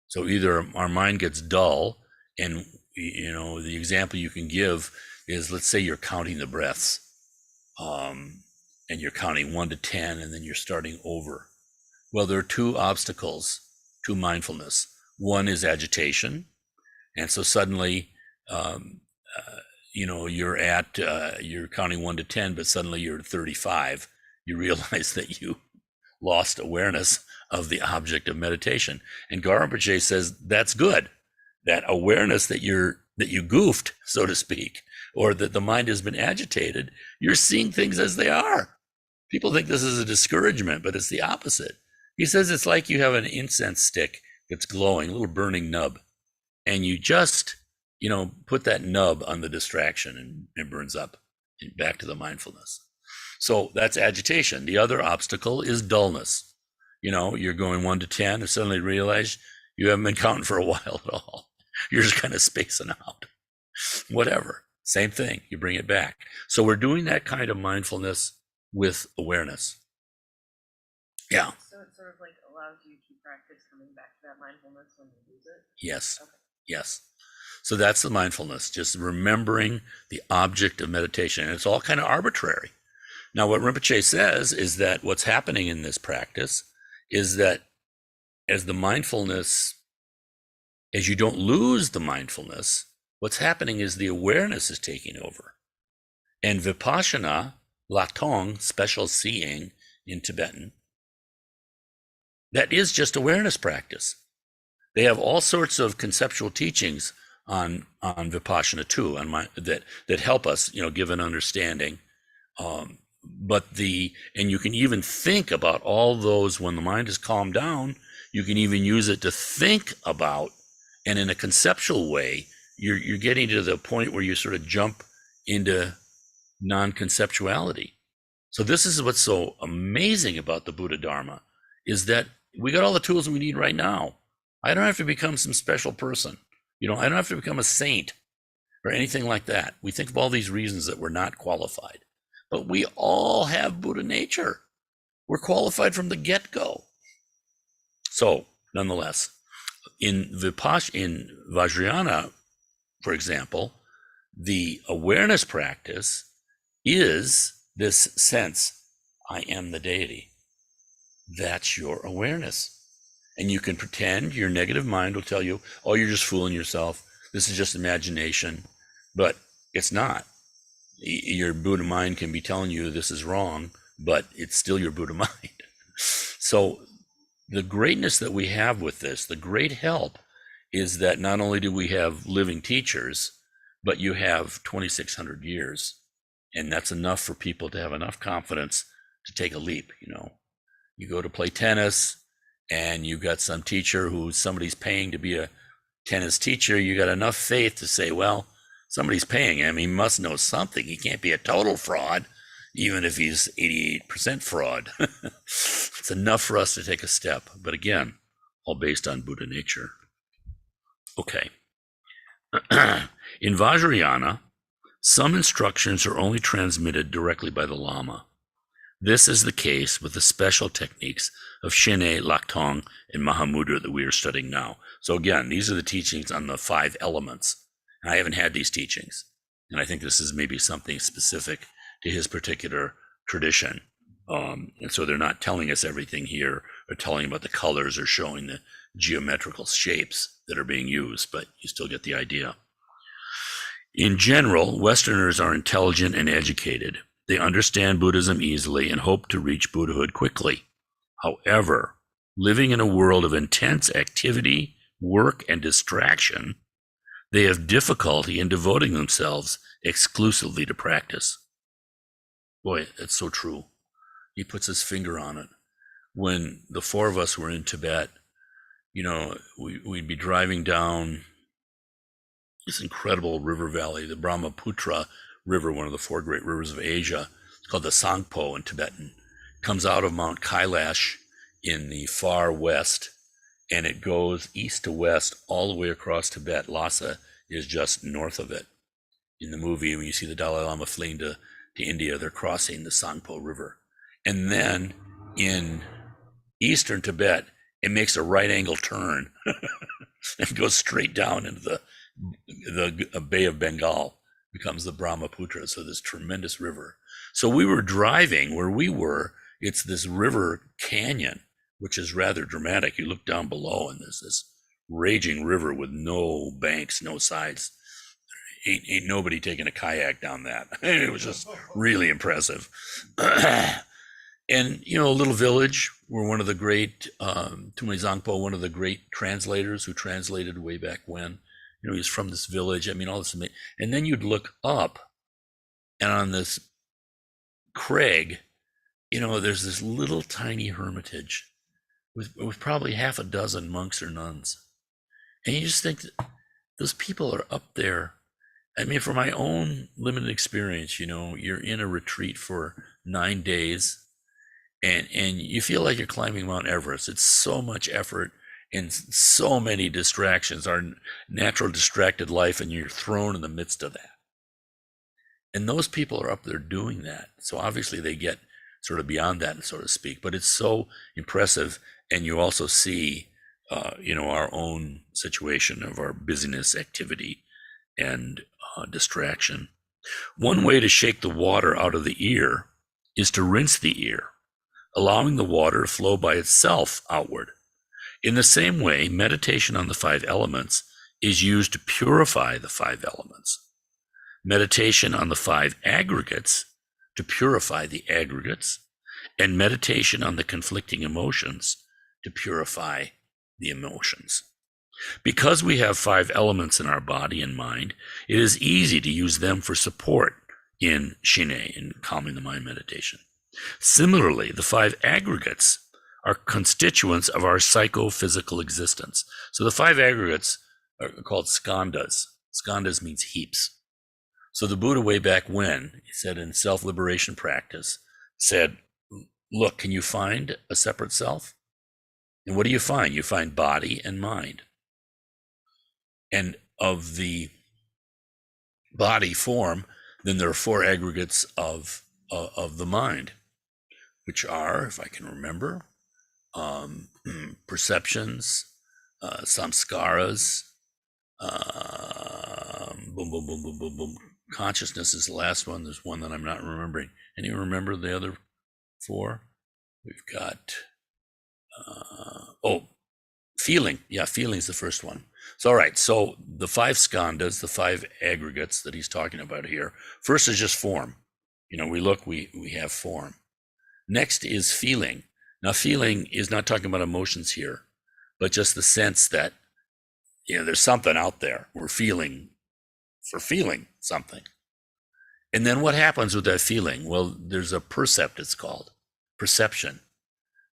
so either our mind gets dull, and the example you can give is, let's say you're counting the breaths, and you're counting 1 to 10, and then you're starting over. Well, there are two obstacles to mindfulness. One is agitation, and so suddenly, you're counting 1 to 10, but suddenly you're at 35. You realize that you lost awareness of the object of meditation. And Guru Rinpoche says that's good. That awareness that you goofed, so to speak, or that the mind has been agitated, you're seeing things as they are. People think this is a discouragement, but it's the opposite. He says it's like you have an incense stick that's glowing, a little burning nub, and you just, put that nub on the distraction, and it burns up, and back to the mindfulness. So that's agitation. The other obstacle is dullness. You're going 1 to 10 and suddenly realize you haven't been counting for a while at all. You're just kind of spacing out. Whatever. Same thing. You bring it back. So we're doing that kind of mindfulness with awareness. Yeah. So it sort of like allows you to practice coming back to that mindfulness when you lose it? Yes. Okay. Yes. So that's the mindfulness, just remembering the object of meditation. And it's all kind of arbitrary. Now, what Rinpoche says is that what's happening in this practice is that as you don't lose the mindfulness, what's happening is the awareness is taking over. And Vipassana, Latong, special seeing in Tibetan, that is just awareness practice. They have all sorts of conceptual teachings on Vipassana too, that help us, give an understanding. And you can even think about all those when the mind is calmed down. You can even use it to think about, and in a conceptual way, you're getting to the point where you sort of jump into non-conceptuality. So this is what's so amazing about the Buddha Dharma, is that we got all the tools we need right now. I don't have to become some special person. I don't have to become a saint or anything like that. We think of all these reasons that we're not qualified, but we all have Buddha nature. We're qualified from the get-go. So nonetheless, in Vajrayana, for example, the awareness practice is this sense, I am the deity. That's your awareness. And you can pretend, your negative mind will tell you, oh, you're just fooling yourself. This is just imagination. But it's not. Your Buddha mind can be telling you this is wrong, but it's still your Buddha mind. So the greatness that we have with this, the great help, is that not only do we have living teachers, but you have 2,600 years. And that's enough for people to have enough confidence to take a leap. You go to play tennis, and you got some teacher who somebody's paying to be a tennis teacher. You got enough faith to say, well, somebody's paying him. He must know something. He can't be a total fraud, even if he's 88% fraud. It's enough for us to take a step. But again, all based on Buddha nature. Okay. In Vajrayana, Some instructions are only transmitted directly by the Lama. This is the case with the special techniques of Shene, Laktong, and Mahamudra that we are studying now. So again, these are the teachings on the 5 elements. And I haven't had these teachings. And I think this is maybe something specific to his particular tradition. And so they're not telling us everything here or telling about the colors or showing the geometrical shapes that are being used, but you still get the idea. In general, Westerners are intelligent and educated. They understand Buddhism easily and hope to reach Buddhahood quickly. However, living in a world of intense activity, work, and distraction, they have difficulty in devoting themselves exclusively to practice. Boy, that's so true. He puts his finger on it. When the 4 of us were in Tibet, we'd be driving down this incredible river valley, the Brahmaputra River, one of the 4 great rivers of Asia. It's called the Sangpo in Tibetan. It comes out of Mount Kailash in the far west, and it goes east to west all the way across Tibet. Lhasa is just north of it. In the movie, when you see the Dalai Lama fleeing to India, they're crossing the Sangpo River. And then in eastern Tibet, it makes a right angle turn and goes straight down into the Bay of Bengal, becomes the Brahmaputra. So this tremendous river. So we were driving where we were. It's this river canyon, which is rather dramatic. You look down below and there's this raging river with no banks, no sides. Ain't nobody taking a kayak down that. It was just really impressive. And, a little village where one of the great, Tumay Zangpo, one of the great translators who translated way back when, he's from this village. All this. And then you'd look up, and on this crag, there's this little tiny hermitage with probably half a dozen monks or nuns. And you just think that those people are up there. For my own limited experience, you're in a retreat for 9 days, and you feel like you're climbing Mount Everest. It's so much effort and so many distractions, our natural distracted life, and you're thrown in the midst of that. And those people are up there doing that. So obviously they get sort of beyond that, so to speak, but it's so impressive. And you also see, our own situation of our busyness, activity, and distraction. One way to shake the water out of the ear is to rinse the ear, allowing the water to flow by itself outward. In the same way, meditation on the 5 elements is used to purify the 5 elements. Meditation on the 5 aggregates to purify the aggregates, and meditation on the conflicting emotions to purify the emotions. Because we have 5 elements in our body and mind, it is easy to use them for support in Shine, in calming the mind meditation. Similarly, the 5 aggregates are constituents of our psychophysical existence. So the 5 aggregates are called skandhas. Skandhas means heaps. So the Buddha, way back when, he said in self-liberation practice, said, look, can you find a separate self? And what do you find? You find body and mind. And of the body form, then there are 4 aggregates of the mind, which are, if I can remember, perceptions, samskaras, boom, boom, boom, boom, boom, boom. Consciousness is the last one. There's one that I'm not remembering. Anyone remember the other 4? We've got, feeling. Yeah, feeling's the first one. So, all right. So the 5 skandhas, the 5 aggregates that he's talking about here. First is just form. We look, we have form. Next is feeling. Now, feeling is not talking about emotions here, but just the sense that, there's something out there. We're feeling for feeling something. And then what happens with that feeling? Well, there's a percept, it's called perception.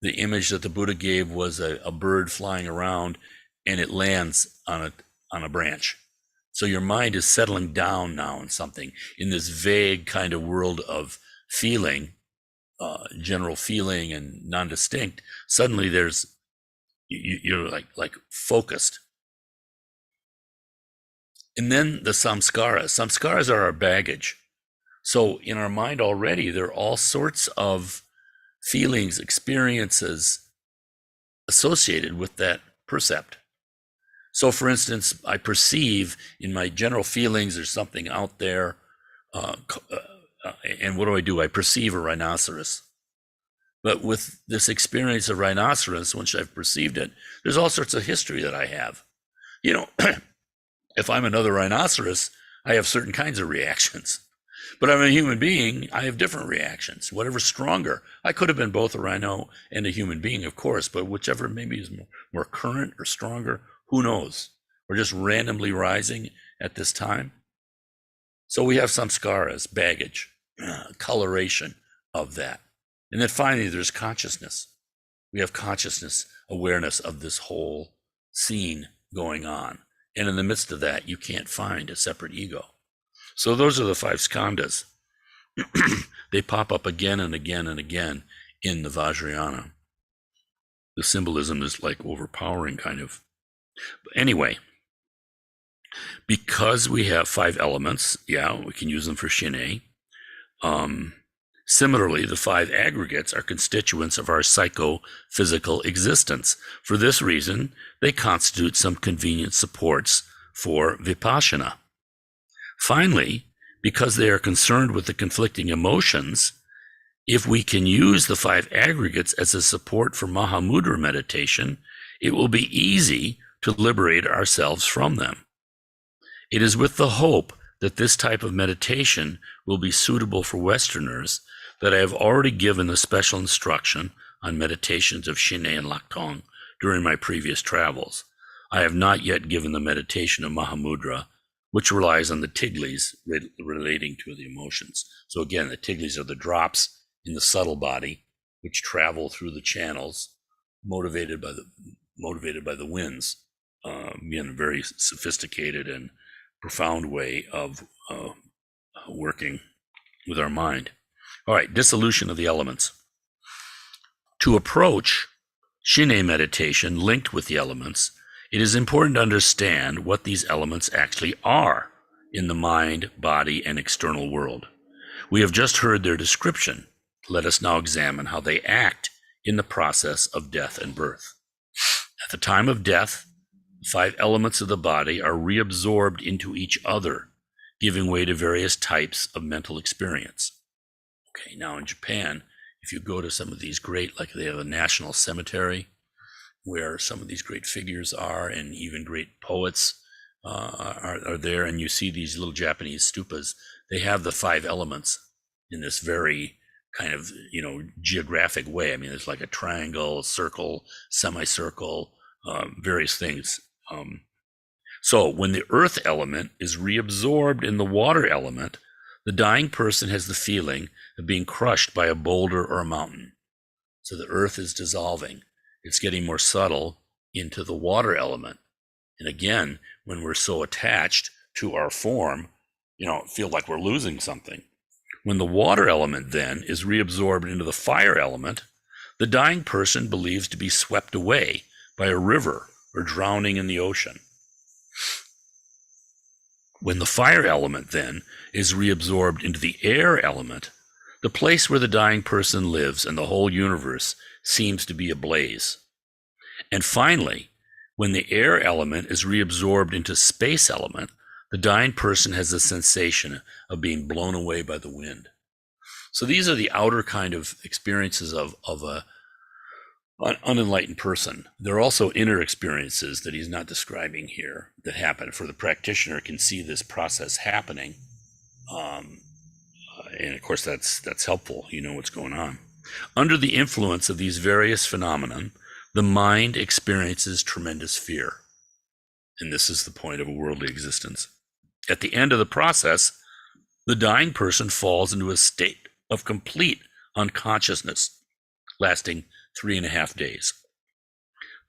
The image that the Buddha gave was a bird flying around, and it lands on a branch. So your mind is settling down now in something, in this vague kind of world of feeling, general feeling and non-distinct. Suddenly you're like focused. And then the samskaras. Samskaras are our baggage. So in our mind already, there are all sorts of feelings, experiences associated with that percept. So for instance, I perceive in my general feelings there's something out there, and what do? I perceive a rhinoceros. But with this experience of rhinoceros, once I've perceived it, there's all sorts of history that I have. You know, if I'm another rhinoceros, I have certain kinds of reactions. But I'm a human being, I have different reactions, whatever's stronger. I could have been both a rhino and a human being, of course, but whichever maybe is more current or stronger, who knows? We're just randomly rising at this time. So we have samskaras, baggage, coloration of that. And then finally, there's consciousness. We have consciousness, awareness of this whole scene going on. And in the midst of that, you can't find a separate ego. So those are the 5 skandhas. They pop up again and again and again in the Vajrayana. The symbolism is like overpowering, kind of. But anyway, because we have 5 elements, yeah, we can use them for Shinei. Similarly, the 5 aggregates are constituents of our psychophysical existence. For this reason, they constitute some convenient supports for vipassana. Finally, because they are concerned with the conflicting emotions, if we can use the 5 aggregates as a support for Mahamudra meditation, it will be easy to liberate ourselves from them. It is with the hope that this type of meditation will be suitable for Westerners that I have already given the special instruction on meditations of Shinei and Laktong during my previous travels. I have not yet given the meditation of Mahamudra, which relies on the tiglis relating to the emotions. So again, the tiglis are the drops in the subtle body, which travel through the channels, motivated by the winds. Again, a very sophisticated and profound way of working with our mind. All right, dissolution of the elements. To approach Shinei meditation linked with the elements, it is important to understand what these elements actually are in the mind, body, and external world. We have just heard their description. Let us now examine how they act in the process of death and birth. At the time of death, the 5 elements of the body are reabsorbed into each other, giving way to various types of mental experience. Okay, now in Japan, if you go to some of these great, like they have a national cemetery where some of these great figures are, and even great poets are there, and you see these little Japanese stupas, they have the 5 elements in this very kind of, geographic way. I mean, there's like a triangle, a circle, semicircle, various things. So when the earth element is reabsorbed in the water element, the dying person has the feeling of being crushed by a boulder or a mountain. So the earth is dissolving. It's getting more subtle into the water element. And again, when we're so attached to our form, feel like we're losing something. When the water element then is reabsorbed into the fire element, the dying person believes to be swept away by a river or drowning in the ocean. When the fire element then is reabsorbed into the air element, the place where the dying person lives and the whole universe seems to be ablaze. And finally, when the air element is reabsorbed into space element, the dying person has the sensation of being blown away by the wind. So these are the outer kind of experiences of an unenlightened person. There are also inner experiences that he's not describing here that happen. For the practitioner can see this process happening. And of course, that's helpful. You know what's going on. Under the influence of these various phenomena, the mind experiences tremendous fear. And this is the point of a worldly existence. At the end of the process, the dying person falls into a state of complete unconsciousness, lasting 3.5 days.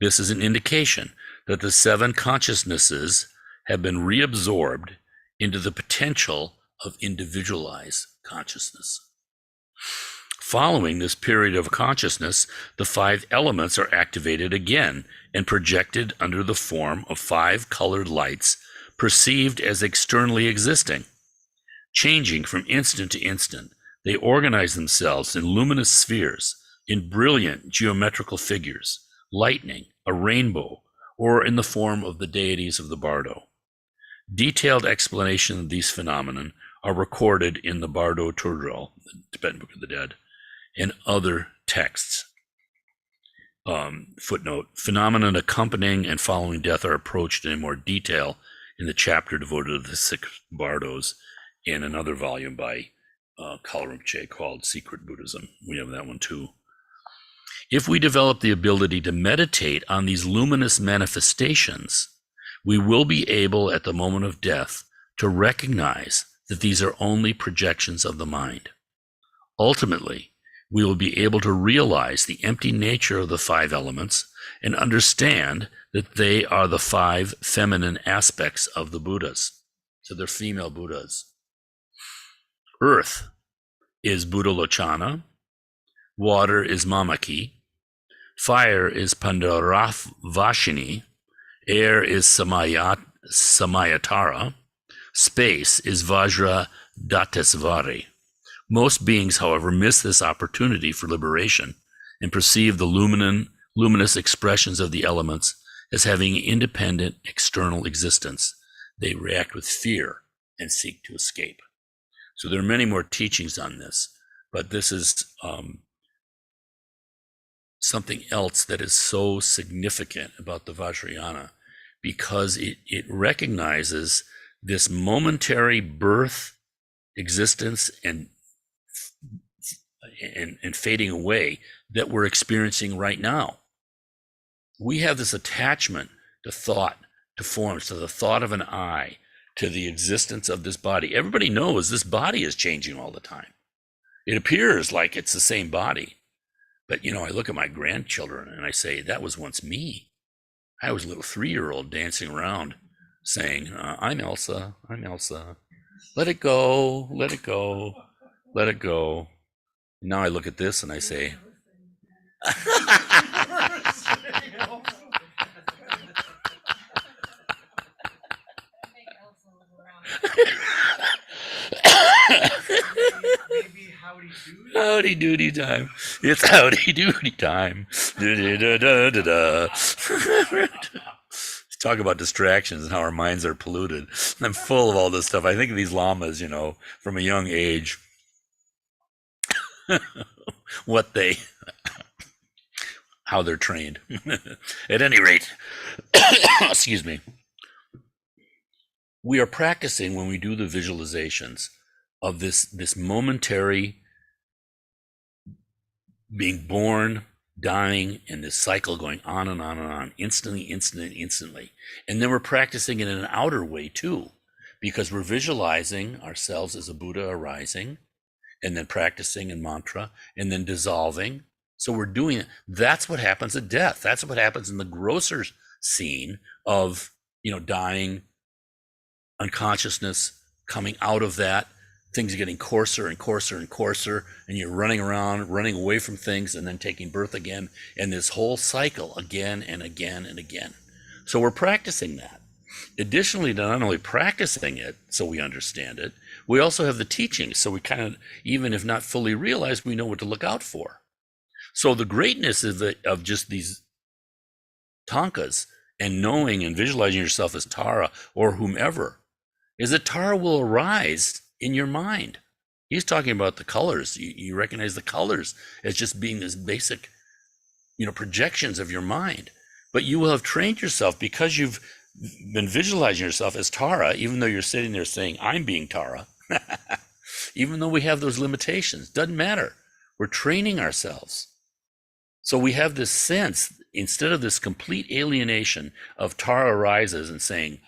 This is an indication that the 7 consciousnesses have been reabsorbed into the potential of individualized consciousness. Following this period of consciousness, the 5 elements are activated again and projected under the form of 5 colored lights perceived as externally existing. Changing from instant to instant, they organize themselves in luminous spheres, in brilliant geometrical figures, lightning, a rainbow, or in the form of the deities of the Bardo. Detailed explanations of these phenomena are recorded in the Bardo Turdral, the Tibetan Book of the Dead, and other texts. Footnote, phenomena accompanying and following death are approached in more detail in the chapter devoted to the 6 Bardos in another volume by Kalu Rinpoche called Secret Buddhism. We have that one too. If we develop the ability to meditate on these luminous manifestations, we will be able at the moment of death to recognize that these are only projections of the mind. Ultimately, we will be able to realize the empty nature of the 5 elements and understand that they are the 5 feminine aspects of the Buddhas. So they're female Buddhas. Earth is Buddhalochana. Water is Mamaki. Fire is Pandaravashini. Air is Samayatara. Space is Vajradhatesvari. Most beings, however, miss this opportunity for liberation and perceive the luminous expressions of the elements as having independent external existence. They react with fear and seek to escape. So there are many more teachings on this, but this is something else that is so significant about the Vajrayana, because it recognizes this momentary birth, existence, and fading away that we're experiencing right now. We have this attachment to thought, to forms, to the thought of an eye, to the existence of this body. Everybody knows this body is changing all the time. It appears like it's the same body. But, I look at my grandchildren and I say, that was once me. I was a little 3-year-old dancing around saying, I'm Elsa, I'm Elsa. Let it go, let it go, let it go. And now I look at this and I say, Maybe howdy doody. howdy doody time. It's howdy doody time. Talk about distractions and how our minds are polluted. I'm full of all this stuff. I think of these lamas, from a young age, how they're trained. At any rate, excuse me. We are practicing when we do the visualizations of this momentary being born, dying, and this cycle going on and on and on, instantly. And then we're practicing it in an outer way too, because we're visualizing ourselves as a Buddha arising, and then practicing in mantra, and then dissolving. So we're doing it. That's what happens at death. That's what happens in the grosser scene of, dying, unconsciousness, coming out of that. Things are getting coarser and coarser and coarser, and you're running around, running away from things, and then taking birth again, and this whole cycle again and again and again. So we're practicing that. Additionally, not only practicing it so we understand it, we also have the teachings, so we kind of, even if not fully realized, we know what to look out for. So the greatness of just these tankas and knowing and visualizing yourself as Tara or whomever is that Tara will arise in your mind. He's talking about the colors. You recognize the colors as just being this basic, projections of your mind. But you will have trained yourself because you've been visualizing yourself as Tara, even though you're sitting there saying, I'm being Tara. Even though we have those limitations, doesn't matter. We're training ourselves. So we have this sense, instead of this complete alienation of Tara arises and saying,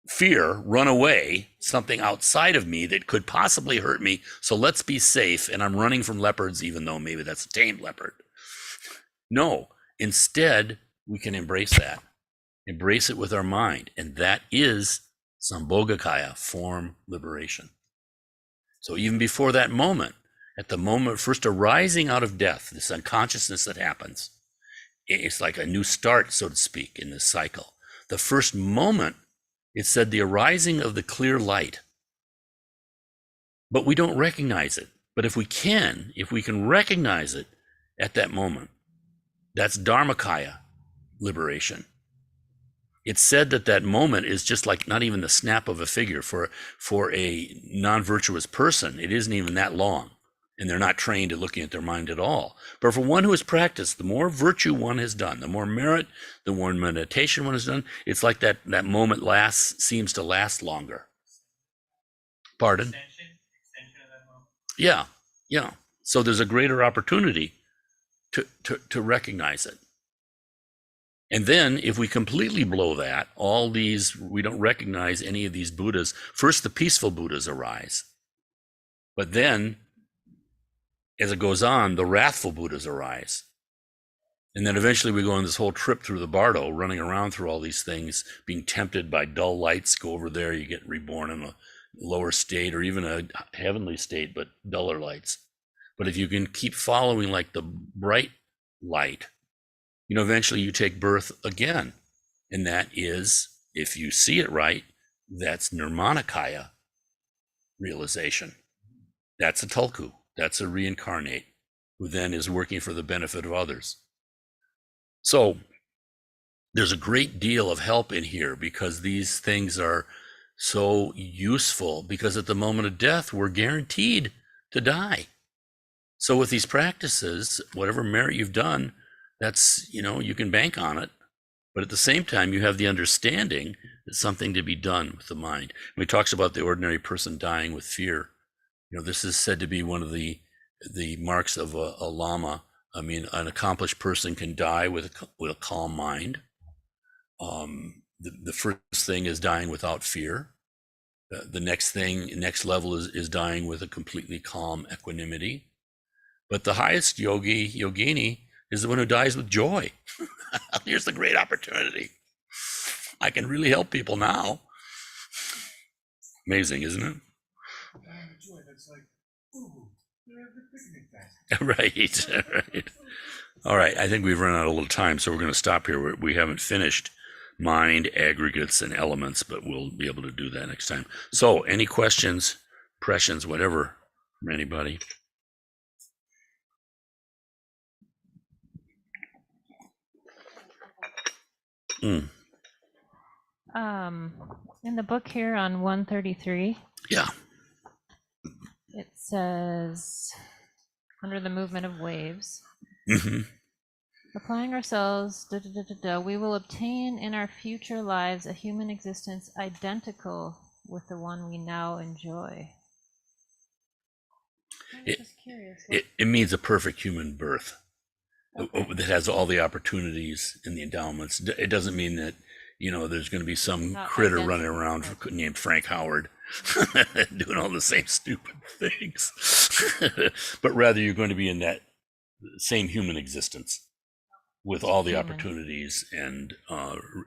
fear, run away, something outside of me that could possibly hurt me, so let's be safe, and I'm running from leopards, even though maybe that's a tamed leopard. No, instead, we can embrace that. Embrace it with our mind, and that is Sambhogakaya, form liberation. So even before that moment, at the moment first arising out of death, this unconsciousness that happens, it's like a new start, so to speak, in this cycle. The first moment It said the arising of the clear light. But we don't recognize it. But if we can recognize it at that moment, that's Dharmakaya liberation. It's said that that moment is just like not even the snap of a figure for a non-virtuous person. It isn't even that long, and they're not trained at looking at their mind at all. But for one who has practiced, the more virtue one has done, the more merit, the more meditation one has done, it's like that moment seems to last longer. Pardon? Extension of that moment. Yeah. So there's a greater opportunity to recognize it. And then if we completely blow that, we don't recognize any of these Buddhas. First, the peaceful Buddhas arise. But then, as it goes on, the wrathful Buddhas arise. And then eventually we go on this whole trip through the Bardo, running around through all these things, being tempted by dull lights. Go over there, you get reborn in a lower state or even a heavenly state, but duller lights. But if you can keep following like the bright light, eventually you take birth again. And that is, if you see it right, that's Nirmanakaya realization. That's a tulku. That's a reincarnate who then is working for the benefit of others. So there's a great deal of help in here because these things are so useful, because at the moment of death, we're guaranteed to die. So with these practices, whatever merit you've done, that's, you can bank on it. But at the same time, you have the understanding that something to be done with the mind. When he talks about the ordinary person dying with fear, this is said to be one of the marks of a lama. I mean, an accomplished person can die with a calm mind. The first thing is dying without fear. The next level is dying with a completely calm equanimity. But the highest yogini, is the one who dies with joy. Here's the great opportunity. I can really help people now. Amazing, isn't it? Joy, that's like, ooh, you have the picnic basket. Right. All right, I think we've run out of a little time, so we're going to stop here. We haven't finished mind, aggregates, and elements, but we'll be able to do that next time. So any questions, impressions, whatever, from anybody? In the book here on 133, Yeah. it says, under the movement of waves, applying ourselves, we will obtain in our future lives a human existence identical with the one we now enjoy. I was just curious. It means a perfect human birth. Okay. That has all the opportunities and the endowments. It doesn't mean that, there's going to be some critter running around named Frank Howard doing all the same stupid things. But rather you're going to be in that same human existence with all the opportunities and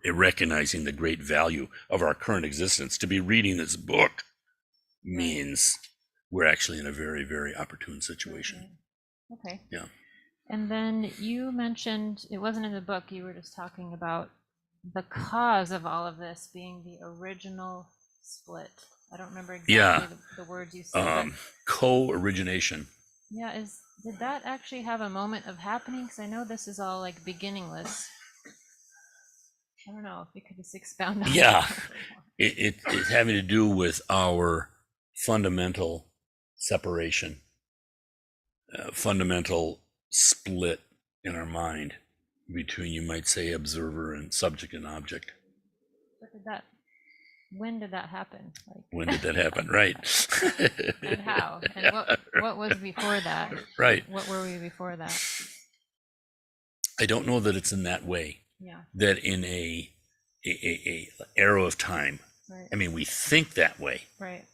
recognizing the great value of our current existence. To be reading this book means we're actually in a very, very opportune situation. Okay. Yeah. And then you mentioned, it wasn't in the book, you were just talking about the cause of all of this being the original split. I don't remember exactly the words you said. Co-origination. Yeah, did that actually have a moment of happening? Because I know this is all like beginningless. I don't know if you could just expound on that. Yeah, it's having to do with our fundamental separation, fundamental split in our mind between, you might say, observer and subject and object. When did that happen? When did that happen? Right. And how? And what was before that? Right. What were we before that? I don't know that it's in that way. Yeah. That in a arrow of time. Right. I mean, we think that way. Right.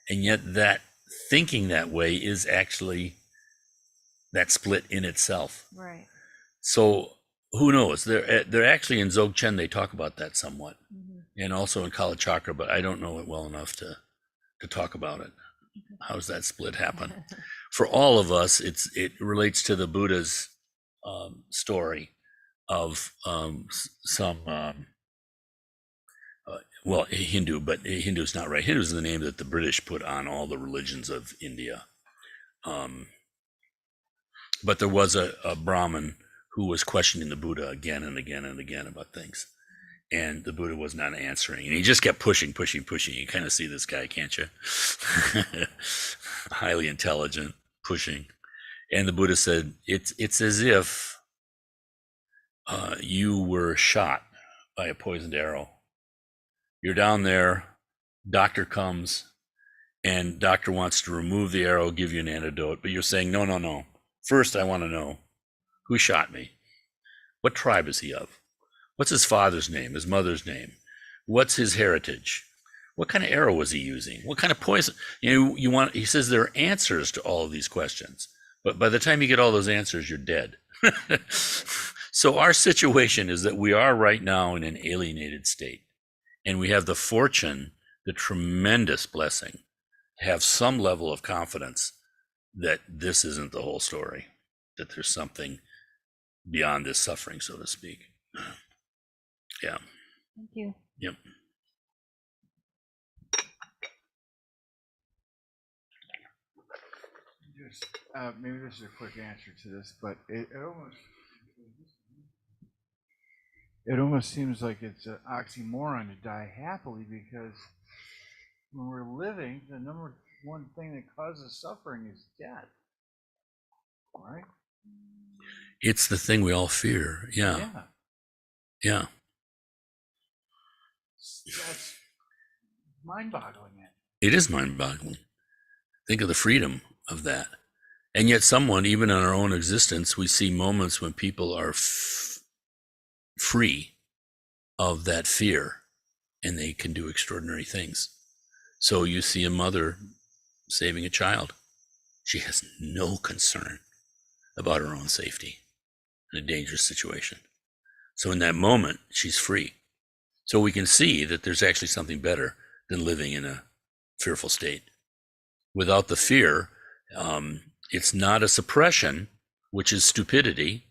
And yet that thinking that way is actually that split in itself. Right. So who knows? They're actually in Dzogchen, they talk about that somewhat, and also in Kala Chakra, but I don't know it well enough to talk about it. How does that split happen? For all of us, it relates to the Buddha's story of some well, Hindu, but Hindu is not right. Hindu is the name that the British put on all the religions of India. But there was a Brahmin who was questioning the Buddha again and again and again about things. And the Buddha was not answering. And he just kept pushing. You kind of see this guy, can't you? Highly intelligent, pushing. And the Buddha said, it's as if you were shot by a poisoned arrow. You're down there, doctor comes, and doctor wants to remove the arrow, give you an antidote, but you're saying, no. First, I want to know, who shot me? What tribe is he of? What's his father's name, his mother's name? What's his heritage? What kind of arrow was he using? What kind of poison? He says there are answers to all of these questions, but by the time you get all those answers, you're dead. So our situation is that we are right now in an alienated state. And we have the fortune, the tremendous blessing, to have some level of confidence that this isn't the whole story, that there's something beyond this suffering, so to speak. Yeah. Thank you. Yep. Just maybe this is a quick answer to this, but it almost seems like it's an oxymoron to die happily, because when we're living, the number one thing that causes suffering is death. Right? It's the thing we all fear. Yeah. Yeah. That's mind-boggling. It is mind-boggling. Think of the freedom of that. And yet someone, even in our own existence, we see moments when people are free of that fear and they can do extraordinary things. So you see a mother saving a child. She has no concern about her own safety in a dangerous situation. So in that moment, she's free. So we can see that there's actually something better than living in a fearful state. Without the fear, it's not a suppression, which is stupidity.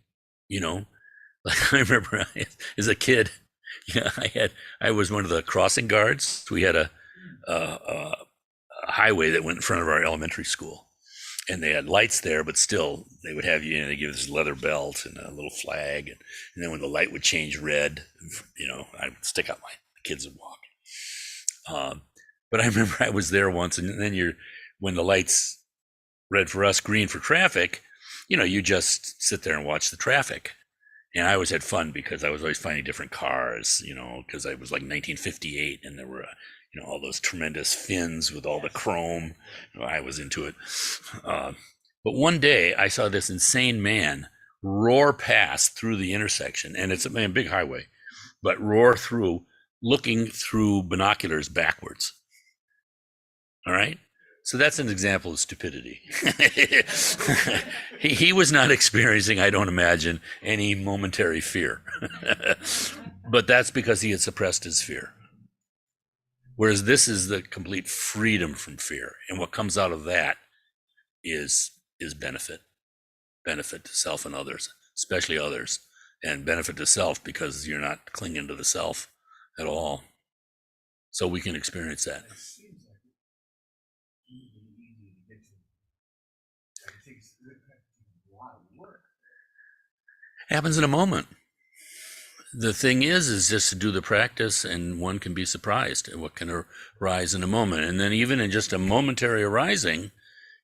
Like I remember as a kid, I was one of the crossing guards. We had a highway that went in front of our elementary school, and they had lights there, but still they would have you, they give this leather belt and a little flag. And then when the light would change red, I would stick out the kids would walk. But I remember I was there once, and then when the lights red for us, green for traffic, you just sit there and watch the traffic. And I always had fun because I was always finding different cars, because I was like 1958 and there were, all those tremendous fins with all the chrome. I was into it. But one day I saw this insane man roar past through the intersection, and it's a big highway, but roar through, looking through binoculars backwards. All right. So that's an example of stupidity. He was not experiencing, I don't imagine, any momentary fear. But that's because he had suppressed his fear. Whereas this is the complete freedom from fear. And what comes out of that is benefit. Benefit to self and others, especially others. And benefit to self because you're not clinging to the self at all. So we can experience that. Happens in a moment. The thing is just to do the practice, and one can be surprised at what can arise in a moment. And then even in just a momentary arising,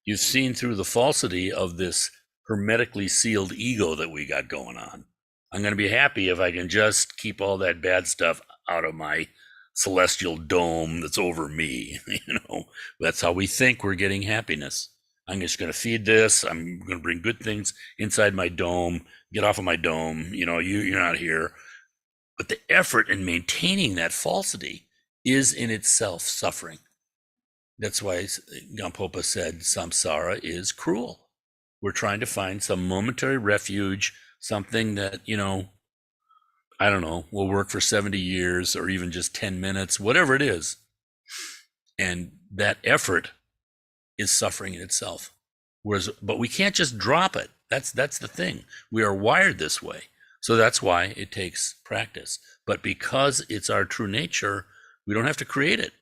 you've seen through the falsity of this hermetically sealed ego that we got going on. I'm going to be happy if I can just keep all that bad stuff out of my celestial dome that's over me. That's how we think we're getting happiness. I'm just going to feed this. I'm going to bring good things inside my dome. Get off of my dome. You're not here. But the effort in maintaining that falsity is in itself suffering. That's why Gampopa said samsara is cruel. We're trying to find some momentary refuge, something that, I don't know, will work for 70 years or even just 10 minutes, whatever it is. And that effort is suffering in itself. But we can't just drop it. That's the thing. We are wired this way. So that's why it takes practice. But because it's our true nature, We don't have to create it.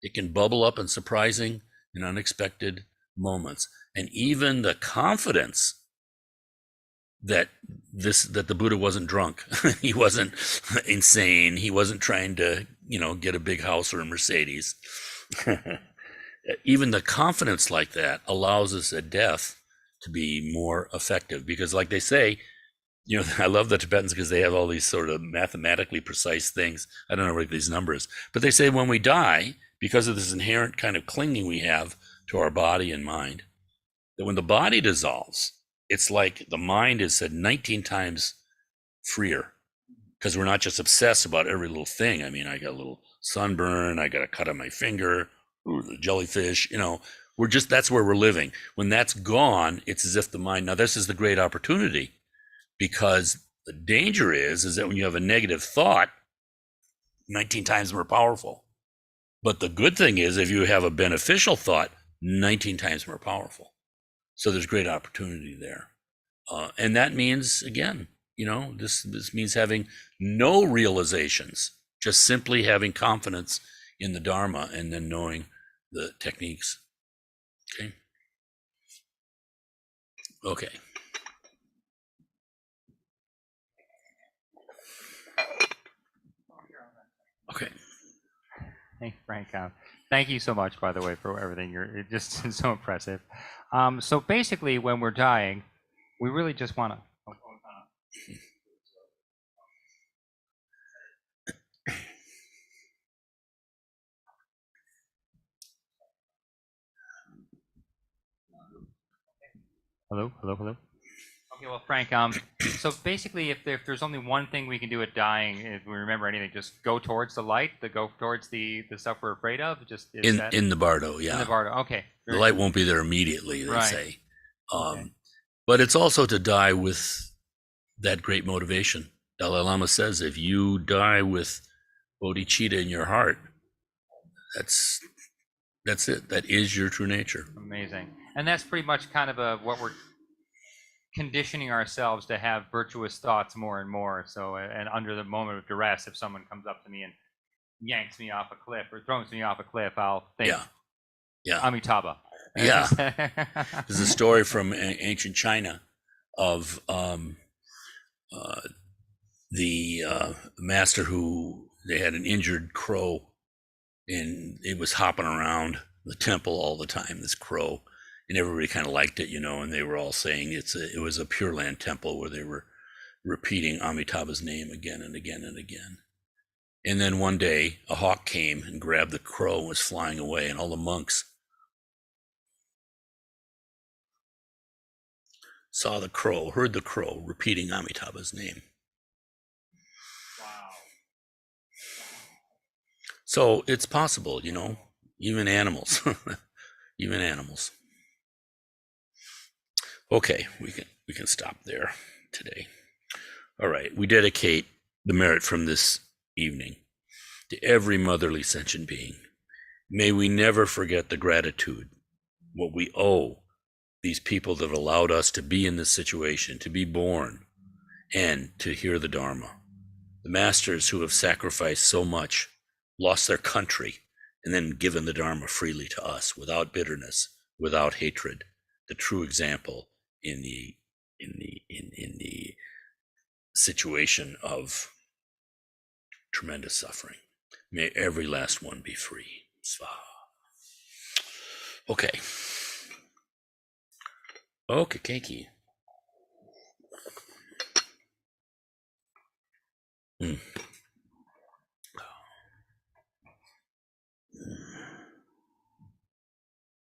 It can bubble up in surprising and unexpected moments. And even the confidence that the Buddha wasn't drunk, he wasn't insane, he wasn't trying to, get a big house or a Mercedes. Even the confidence like that allows us at death to be more effective, because like they say, I love the Tibetans because they have all these sort of mathematically precise things. I don't know what these numbers, but they say when we die, because of this inherent kind of clinging we have to our body and mind, that when the body dissolves, it's like the mind is said 19 times freer, because we're not just obsessed about every little thing. I mean, I got a little sunburn, I got a cut on my finger, ooh, the jellyfish, that's where we're living. When that's gone, it's as if the mind, now this is the great opportunity, because the danger is that when you have a negative thought, 19 times more powerful. But the good thing is if you have a beneficial thought, 19 times more powerful. So there's great opportunity there. And that means, again, this means having no realizations, just simply having confidence in the Dharma and then knowing the techniques. Okay. Okay. Hey, Frank. Thank you so much, by the way, for everything. You're just so impressive. So basically, when we're dying, we really just want to. Hello. Okay, well, Frank. So basically, if there's only one thing we can do at dying, if we remember anything, just go towards the light, go towards the stuff we're afraid of. Just In the Bardo, yeah. In the Bardo, okay. The light won't be there immediately, they say. Okay. But it's also to die with that great motivation. Dalai Lama says, if you die with bodhicitta in your heart, that's it. That is your true nature. Amazing. And that's pretty much kind of what we're conditioning ourselves to have virtuous thoughts more and more. So, and under the moment of duress, if someone comes up to me and yanks me off a cliff or throws me off a cliff, I'll think, yeah, Amitabha. Yeah. There's a story from ancient China of the master who, they had an injured crow, and it was hopping around the temple all the time, this crow, and everybody kind of liked it, and they were all saying it was a Pure Land temple where they were repeating Amitabha's name again and again and again. And then one day a hawk came and grabbed the crow and was flying away, and all the monks saw the crow, heard the crow repeating Amitabha's name. Wow. So it's possible, even animals, even animals. Okay, we can stop there today. All right, we dedicate the merit from this evening to every motherly sentient being. May we never forget the gratitude, what we owe these people that allowed us to be in this situation, to be born, and to hear the Dharma. The masters who have sacrificed so much, lost their country, and then given the Dharma freely to us, without bitterness, without hatred. The true example in the situation of tremendous suffering. May every last one be free. Svaha. Okay. Okay, Keiki.